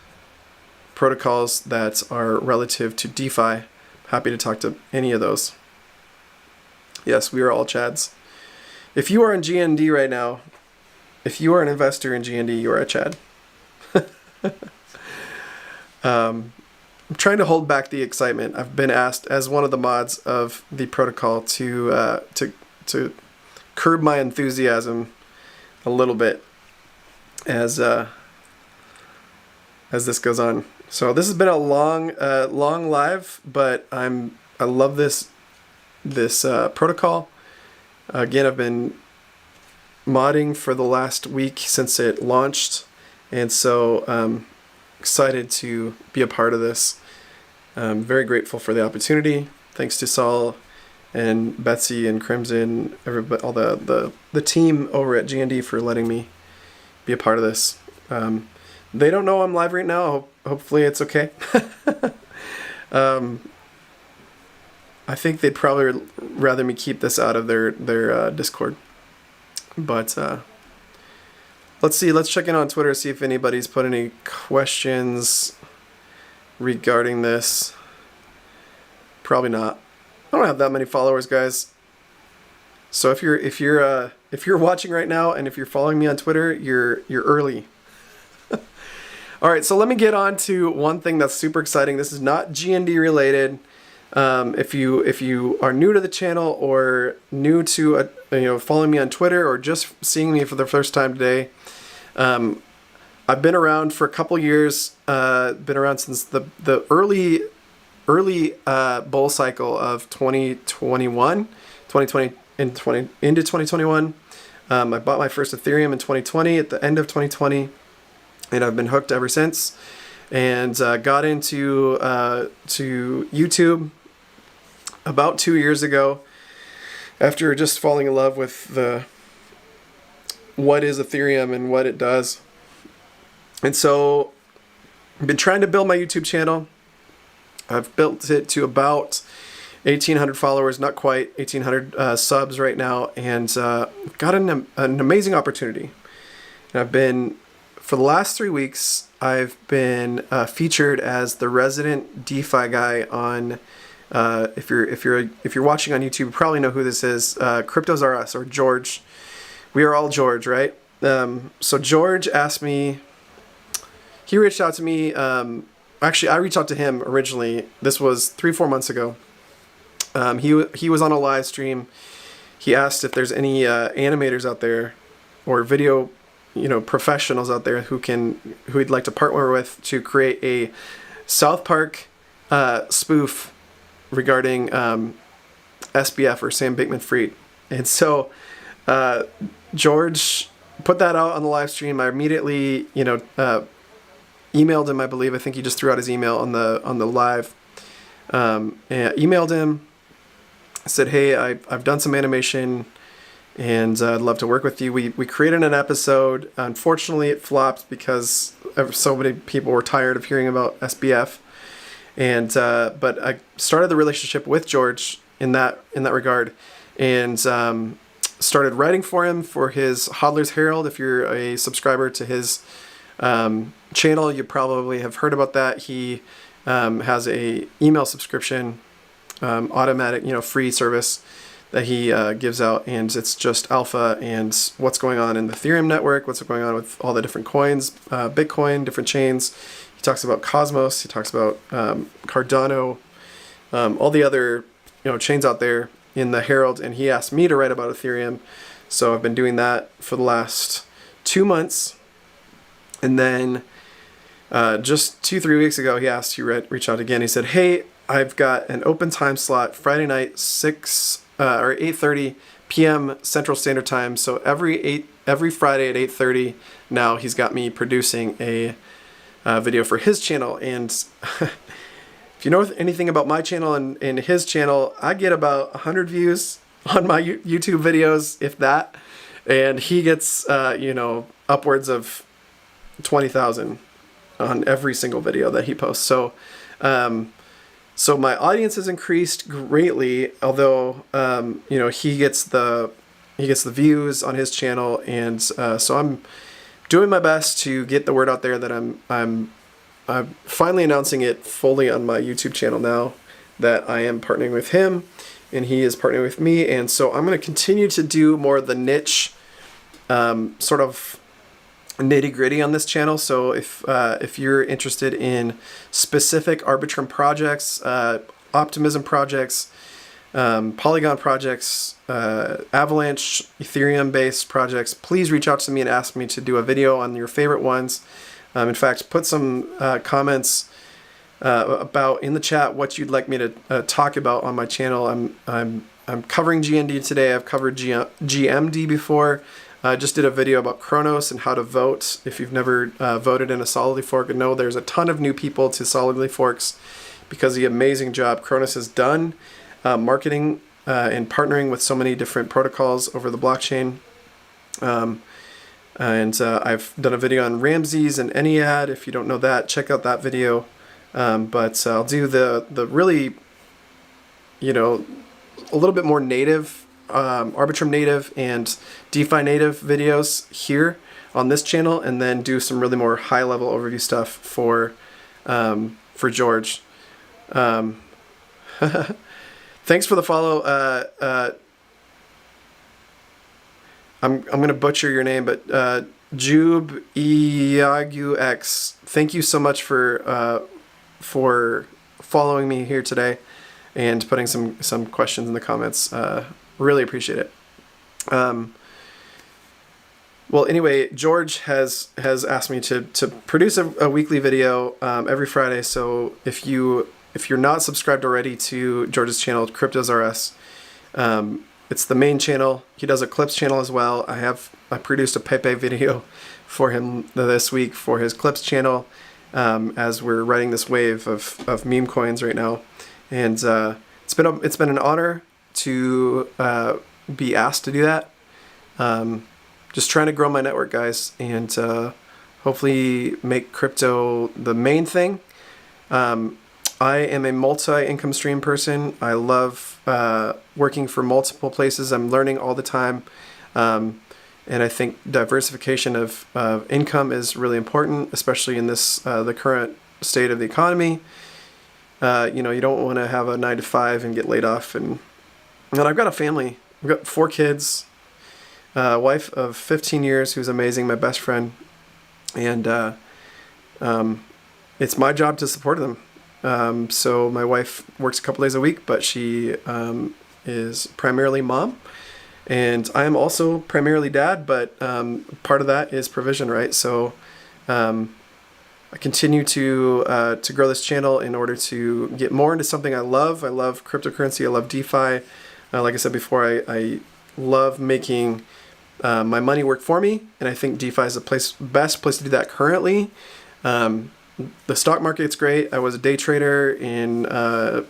protocols that are relative to DeFi. Happy to talk to any of those. Yes, we are all Chads. If you are in GND right now, if you are an investor in GND, you are a Chad. I'm trying to hold back the excitement. I've been asked as one of the mods of the protocol to curb my enthusiasm a little bit as this goes on. So this has been a long live, but I love this protocol. Again, I've been modding for the last week since it launched, And so excited to be a part of this. I'm very grateful for the opportunity. Thanks to Saul and Betsy and Crimson, everybody, all the team over at GND for letting me be a part of this. They don't know I'm live right now. Hopefully it's okay. I think they'd probably rather me keep this out of their Discord. But let's see. Let's check in on Twitter, see if anybody's put any questions regarding this. Probably not. I don't have that many followers, guys. So if you're watching right now and if you're following me on Twitter, you're early. All right, so let me get on to one thing that's super exciting. This is not GND related. If you are new to the channel or new to following me on Twitter or just seeing me for the first time today, I've been around for a couple years. Been around since the early bull cycle of 2020 into 2021. I bought my first Ethereum in 2020 at the end of 2020. And I've been hooked ever since, and got into to YouTube about 2 years ago after just falling in love with what is Ethereum and what it does. And so I've been trying to build my YouTube channel. I've built it to about 1,800 followers, not quite 1,800 subs right now, and got an amazing opportunity. And I've been, for the last 3 weeks, I've been featured as the resident DeFi guy on. If you're watching on YouTube, you probably know who this is. Cryptos R Us, or George. We are all George, right? So George asked me. He reached out to me. Actually, I reached out to him originally. This was 3-4 months ago. He was on a live stream. He asked if there's any animators out there or video professionals out there who he'd like to partner with to create a South Park spoof regarding SBF, or Sam Bankman-Fried. And so George put that out on the live stream. I immediately emailed him. I think he just threw out his email on the live. And emailed him, said, hey, I've done some animation and I'd love to work with you. We created an episode. Unfortunately, it flopped because so many people were tired of hearing about SBF. And but I started the relationship with George in that regard, and started writing for him for his Hodler's Herald. If you're a subscriber to his channel, you probably have heard about that. He has a email subscription, automatic, free service that he gives out, and it's just alpha and what's going on in the Ethereum network, what's going on with all the different coins, Bitcoin, different chains. He talks about Cosmos, he talks about Cardano, all the other chains out there in the Herald, and he asked me to write about Ethereum. So I've been doing that for the last 2 months, and then just 2-3 weeks ago, he asked to reach out again. He said, hey, I've got an open time slot Friday night, 8:30 p.m. Central Standard Time. So every Friday at 8:30 now, he's got me producing a video for his channel. And if you know anything about my channel and his channel, I get about 100 views on my YouTube videos, if that, and he gets upwards of 20,000 on every single video that he posts. So so my audience has increased greatly, although he gets the views on his channel, and so I'm doing my best to get the word out there that I'm finally announcing it fully on my YouTube channel now, that I am partnering with him and he is partnering with me. And so I'm going to continue to do more of the niche sort of nitty gritty on this channel. So if you're interested in specific Arbitrum projects, Optimism projects, Polygon projects, Avalanche, Ethereum based projects, please reach out to me and ask me to do a video on your favorite ones. In fact, put some comments about in the chat what you'd like me to talk about on my channel. I'm covering GND today. I've covered GMD before. I just did a video about Chronos and how to vote. If you've never voted in a Solidly Fork, no, there's a ton of new people to Solidly Forks because of the amazing job Chronos has done marketing and partnering with so many different protocols over the blockchain. I've done a video on Ramses and Ennead. If you don't know that, check out that video. But I'll do the really, a little bit more native, Arbitrum native and DeFi native videos here on this channel, and then do some really more high level overview stuff for George. Thanks for the follow. I'm gonna butcher your name, but Jube Iagu-X. Thank you so much for following me here today and putting some questions in the comments. Really appreciate it. Well, anyway, George has asked me to produce a weekly video every Friday. So if you're not subscribed already to George's channel, CryptosRS, it's the main channel. He does a Clips channel as well. I produced a Pepe video for him this week for his Clips channel, as we're riding this wave of meme coins right now, and it's been an honor to be asked to do that. Just trying to grow my network, guys, and hopefully make crypto the main thing. I am a multi-income stream person. I love working for multiple places. I'm learning all the time. And I think diversification of income is really important, especially in this the current state of the economy. You don't want to have a 9-to-5 and get laid off. And I've got a family. I've got 4 kids, a wife of 15 years who's amazing, my best friend. And it's my job to support them. So my wife works a couple days a week, but she is primarily mom, and I am also primarily dad, but part of that is provision, right? So I continue to grow this channel in order to get more into something I love. I love cryptocurrency. I love DeFi. Like I said before, I love making my money work for me, and I think DeFi is the best place to do that currently. The stock market's great. I was a day trader in the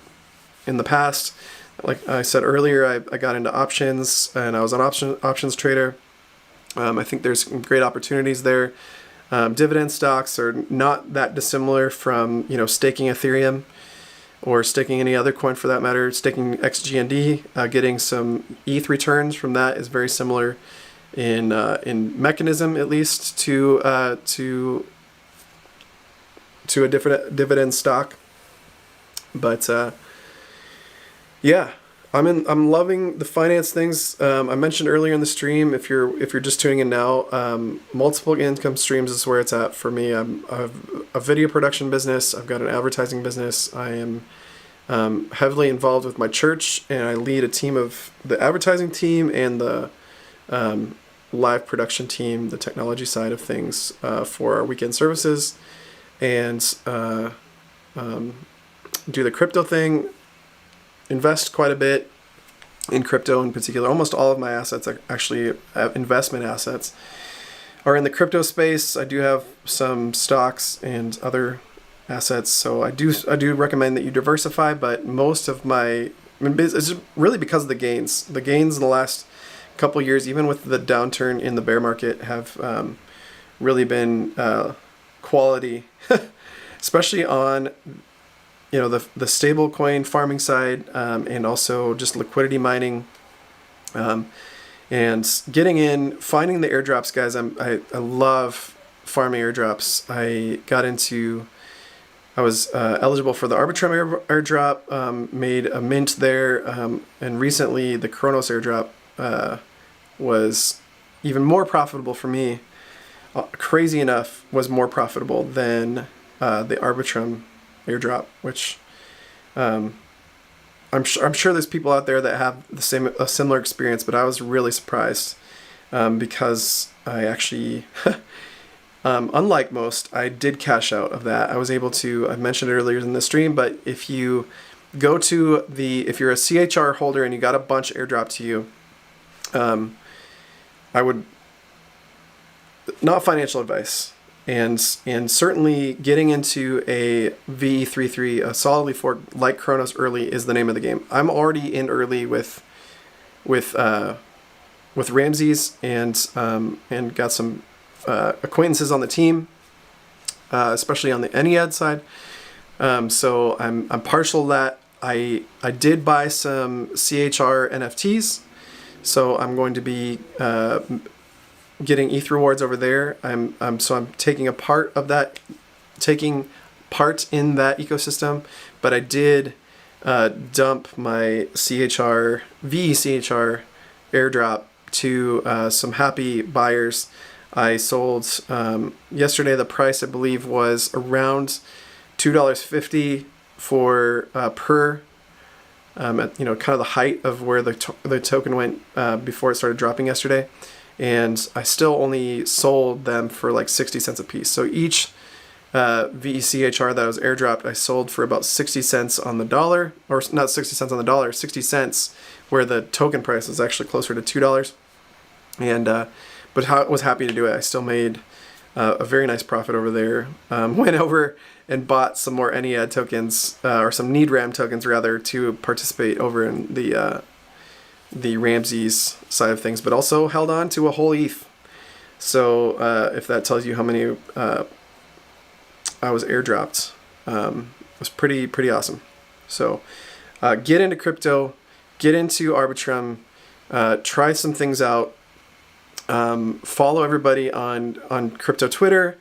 past. Like I said earlier, I got into options, and I was an options trader. I think there's some great opportunities there. Dividend stocks are not that dissimilar from staking Ethereum or staking any other coin for that matter. Staking XGND, getting some ETH returns from that is very similar in mechanism, at least, to a different dividend stock. But yeah, I'm loving the finance things. I mentioned earlier in the stream, if you're just tuning in now, multiple income streams is where it's at for me. I have a video production business. I've got an advertising business. I am heavily involved with my church, and I lead a team of the advertising team and the live production team, the technology side of things, for our weekend services. And do the crypto thing, invest quite a bit in crypto in particular. Almost all of my assets, are actually investment assets, are in the crypto space. I do have some stocks and other assets, so I do recommend that you diversify. But most of it's really because of the gains. The gains in the last couple of years, even with the downturn in the bear market, have really been quality, especially on the stable coin farming side, and also just liquidity mining, and getting in, finding the airdrops, guys. I love farming airdrops. I was eligible for the Arbitrum airdrop, made a mint there, and recently the Chronos airdrop was even more profitable for me. Crazy enough, was more profitable than the Arbitrum airdrop, which I'm sure there's people out there that have a similar experience, but I was really surprised because I actually, unlike most, I did cash out of that. I was able to. I mentioned it earlier in the stream, but if you go to if you're a CHR holder and you got a bunch airdropped to you, I would not financial advice. And certainly getting into a VE33, a solidly forked like Cronos early is the name of the game. I'm already in early with Ramses and got some acquaintances on the team, especially on the Ennead side. So I'm partial to that. I did buy some CHR NFTs, so I'm going to be getting ETH rewards over there. I'm taking part in that ecosystem, but I did dump my VCHR airdrop to some happy buyers. I sold yesterday. The price I believe was around $2.50 for per. At, kind of the height of where the token went before it started dropping yesterday. And I still only sold them for like 60 cents a piece. So each VECHR that was airdropped, I sold for about 60 cents on the dollar, or not 60 cents on the dollar, 60 cents, where the token price is actually closer to $2. And but I was happy to do it. I still made a very nice profit over there. Went over and bought some more Ennead tokens, or some NeedRam tokens rather, to participate over in the Ramses side of things, but also held on to a whole ETH. So if that tells you how many I was airdropped, it was pretty awesome. So get into crypto, get into Arbitrum, try some things out, follow everybody on crypto Twitter,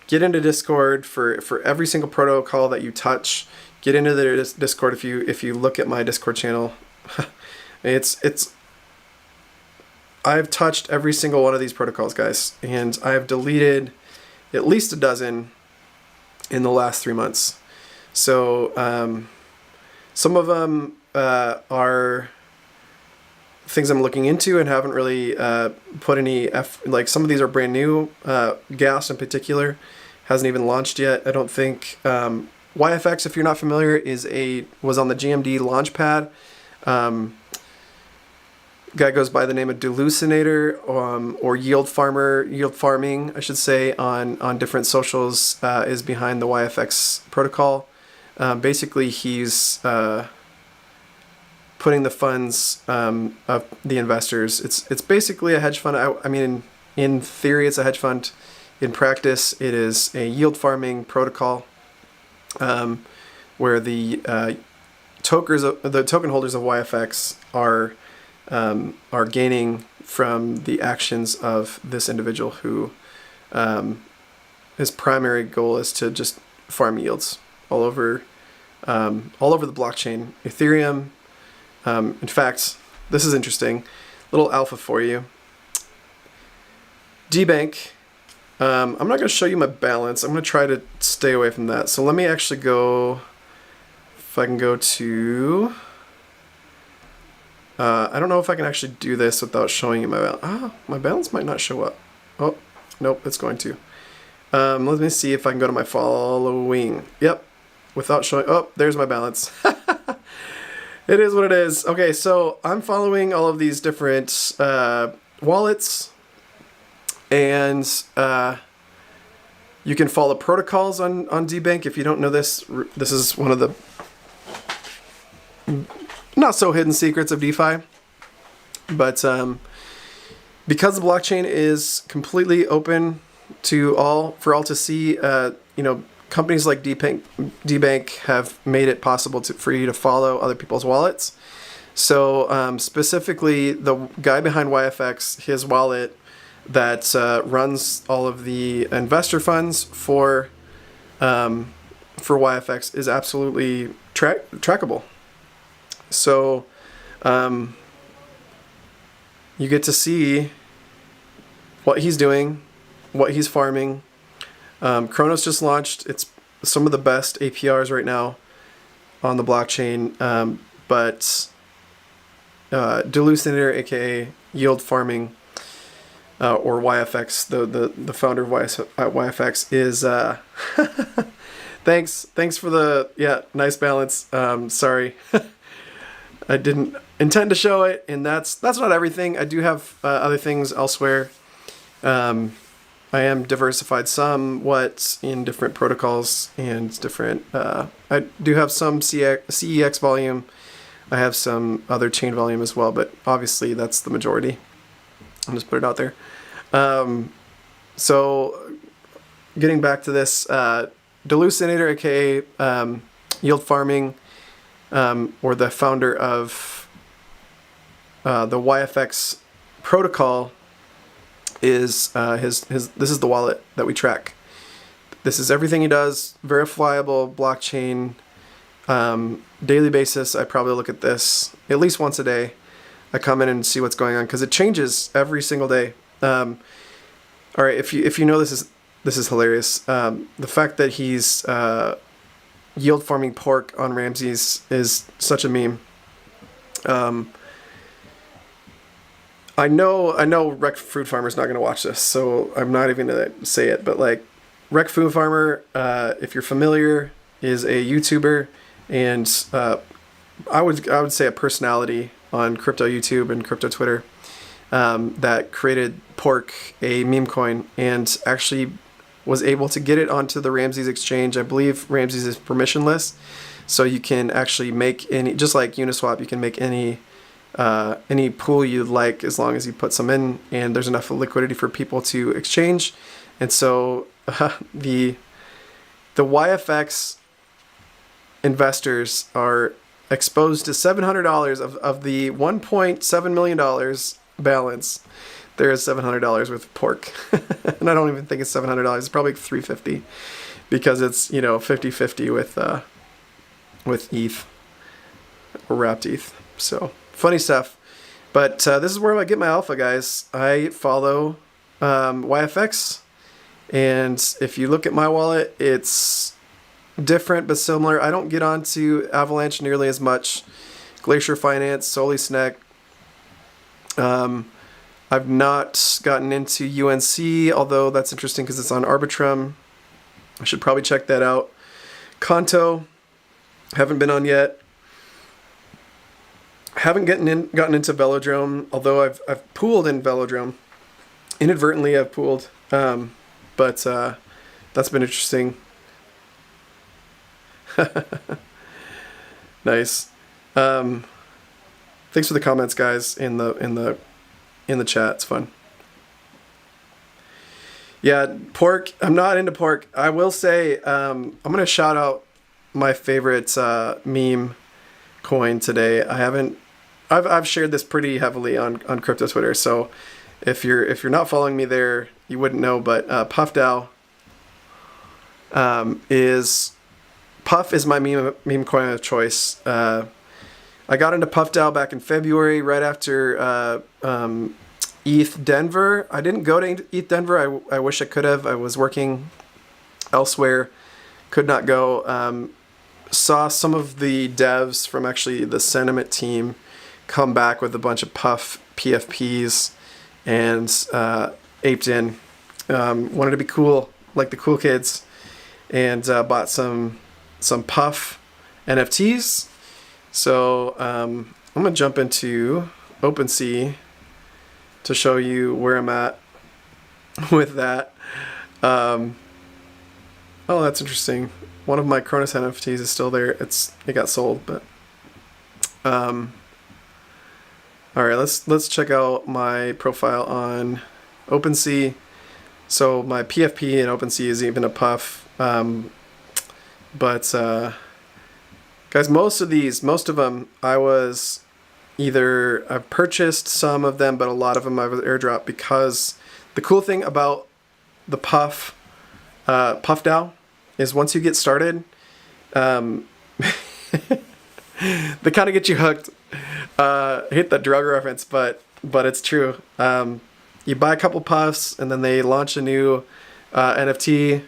get into Discord for every single protocol that you touch. Get into the Discord if you look at my Discord channel. I've touched every single one of these protocols, guys, and I have deleted at least a dozen in the last 3 months. So some of them are things I'm looking into and haven't really put any like some of these are brand new. Gas in particular hasn't even launched yet, I don't think. YFX, if you're not familiar, was on the GMD launchpad. Guy goes by the name of Delucinator, or yield farming, I should say, on different socials, is behind the YFX protocol. Basically, he's putting the funds of the investors. It's basically a hedge fund. I mean, in theory, it's a hedge fund. In practice, it is a yield farming protocol, where the token holders of YFX are gaining from the actions of this individual who his primary goal is to just farm yields all over the blockchain. Ethereum. In fact, this is interesting. Little alpha for you. DBank. I'm not going to show you my balance. I'm going to try to stay away from that. So let me actually go. If I can go to. I don't know if I can actually do this without showing you my balance. My balance might not show up. Oh, nope, it's going to. Let me see if I can go to my following. Yep, without showing. Oh, there's my balance. It is what it is. Okay, so I'm following all of these different wallets, and you can follow protocols on DBank. If you don't know this, this is one of the not so hidden secrets of DeFi, but because the blockchain is completely open to for all to see, companies like DBank have made it possible for you to follow other people's wallets. So specifically, the guy behind YFX, his wallet that runs all of the investor funds for YFX is absolutely trackable. So you get to see what he's doing, what he's farming. Cronos just launched. It's some of the best APRs right now on the blockchain. But Delucinator, aka Yield Farming, or YFX, the founder of YFX, is thanks for the nice balance. Sorry. I didn't intend to show it, and that's not everything. I do have other things elsewhere. I am diversified somewhat in different protocols and different. I do have some CEX volume. I have some other chain volume as well, but obviously that's the majority. I'll just put it out there. So getting back to this, Delucinator, aka Yield Farming, or the founder of the YFX protocol, is this is the wallet that we track. This is everything he does, verifiable blockchain, daily basis. I probably look at this at least once a day. I come in and see what's going on because it changes every single day. All right, if you know, this is hilarious. The fact that he's yield farming pork on Ramses is such a meme. I know Rec Food Farmer's not going to watch this, so I'm not even going to say it, but like, Rec Food Farmer, if you're familiar, is a YouTuber, and I would say a personality on crypto YouTube and crypto Twitter, that created Pork, a meme coin, and actually was able to get it onto the Ramses exchange. I believe Ramses is permissionless, so you can actually make any, just like Uniswap, you can make any pool you'd like as long as you put some in, and there's enough liquidity for people to exchange. And so the YFX investors are exposed to $700 of the $1.7 million balance. There is $700 worth of pork. And I don't even think it's $700. It's probably $350 because it's, 50-50 with ETH or wrapped ETH. So funny stuff. But this is where I get my alpha, guys. I follow YFX. And if you look at my wallet, it's different but similar. I don't get onto Avalanche nearly as much. Glacier Finance, Soli Snack. I've not gotten into UNC, although that's interesting because it's on Arbitrum. I should probably check that out. Kanto, haven't been on yet. Haven't gotten into Velodrome, although I've pooled in Velodrome. Inadvertently, I've pooled, but that's been interesting. Nice. Thanks for the comments, guys, in the chat. It's fun. Yeah, pork. I'm not into pork. I will say I'm gonna shout out my favorite meme coin today. I've shared this pretty heavily on crypto Twitter. So if you're not following me there, you wouldn't know. But PuffDAO is my meme coin of choice. I got into PuffDAO back in February, right after ETH Denver. I didn't go to ETH Denver. I wish I could have. I was working elsewhere, could not go. Saw some of the devs from actually the Sentiment team come back with a bunch of Puff PFPs and aped in. Wanted to be cool, like the cool kids, and bought some Puff NFTs. So I'm gonna jump into OpenSea to show you where I'm at with that. Oh, that's interesting. One of my Cronus NFTs is still there. It got sold, but all right. Let's check out my profile on OpenSea. So my PFP in OpenSea is even a Puff, but guys, most of them I've purchased some of them, but a lot of them I've airdropped, because the cool thing about the PuffDAO is once you get started, they kind of get you hooked. Hit the drug reference, but it's true. You buy a couple puffs, and then they launch a new NFT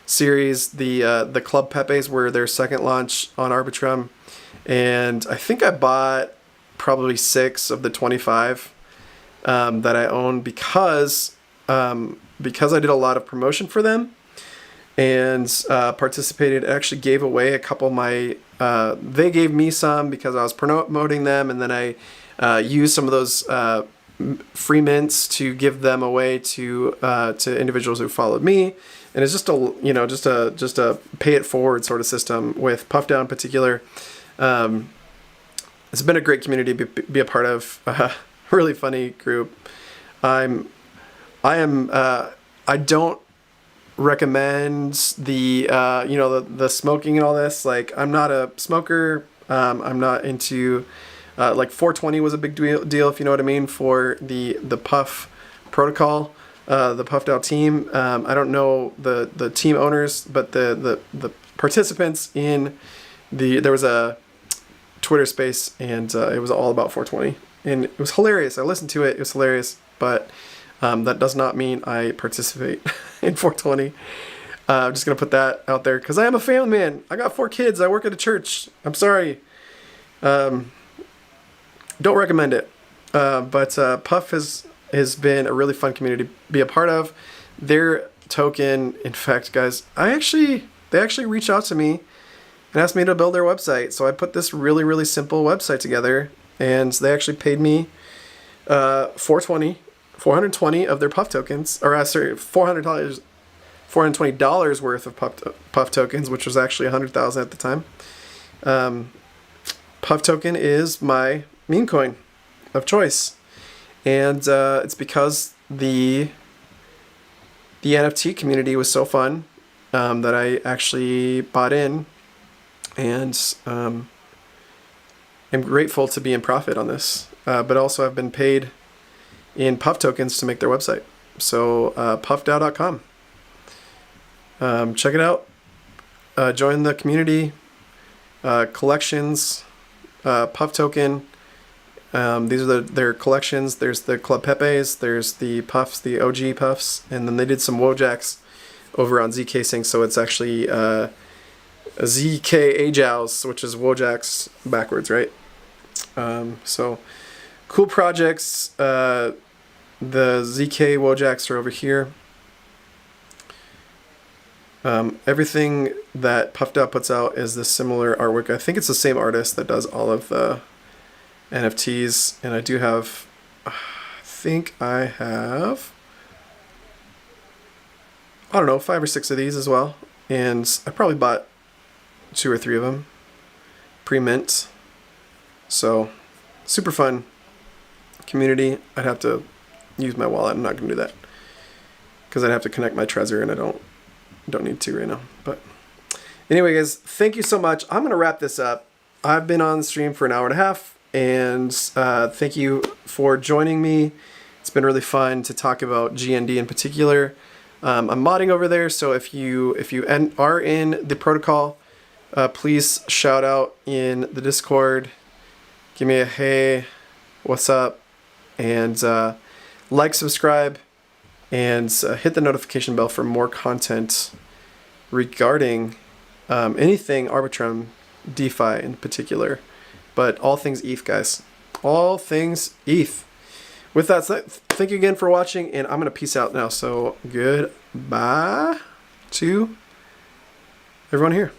series. The Club Pepes were their second launch on Arbitrum, and I think I bought probably 6 of the 25 that I own because I did a lot of promotion for them and participated. Actually gave away a couple of my they gave me some because I was promoting them, and then I used some of those free mints to give them away to individuals who followed me, and it's just a pay it forward sort of system with Puff DAO in particular. It's been a great community to be a part of. Really funny group. I don't recommend the smoking and all this. Like, I'm not a smoker. I'm not into like 420 was a big deal, if you know what I mean, for the Puff protocol, the Puff DAO team. I don't know the team owners, but the participants in there was a Twitter space, and it was all about 420, and it was hilarious. I listened to it. It was hilarious, but that does not mean I participate in 420. I'm just going to put that out there because I am a family man. I got 4 kids. I work at a church. I'm sorry. Don't recommend it. But Puff has been a really fun community to be a part of. Their token, in fact, guys, they actually reached out to me and asked me to build their website. So I put this really, really simple website together, and they actually paid me $420 of their Puff tokens, or $420 worth of Puff tokens, which was actually 100,000 at the time. Puff token is my meme coin of choice, and it's because the NFT community was so fun that I actually bought in, and am grateful to be in profit on this. But also I've been paid in Puff tokens to make their website. So puffdao.com. Check it out. Join the community. Collections. Puff token. These are their collections. There's the Club Pepes. There's the Puffs, the OG Puffs. And then they did some Wojaks over on ZK Sync. So it's actually a ZK Ajows, which is Wojaks backwards, right? So cool projects. The ZK Wojaks are over here. Everything that Puff DAO puts out is this similar artwork. I think it's the same artist that does all of the NFTs, and I do have, I think I have, I don't know, 5 or 6 of these as well, and I probably bought 2 or 3 of them pre-mint. So super fun community. I'd have to use my wallet. I'm not gonna do that because I'd have to connect my Trezor, and I don't need to right now. But anyway, guys, thank you so much. I'm gonna wrap this up. I've been on the stream for an hour and a half, and thank you for joining me. It's been really fun to talk about GND in particular. I'm modding over there, so if you are in the protocol, please shout out in the Discord. Give me a hey, what's up, and like, subscribe, and hit the notification bell for more content regarding anything Arbitrum, DeFi in particular, but all things ETH, guys. All things ETH. With that said, thank you again for watching, and I'm going to peace out now. So goodbye to everyone here.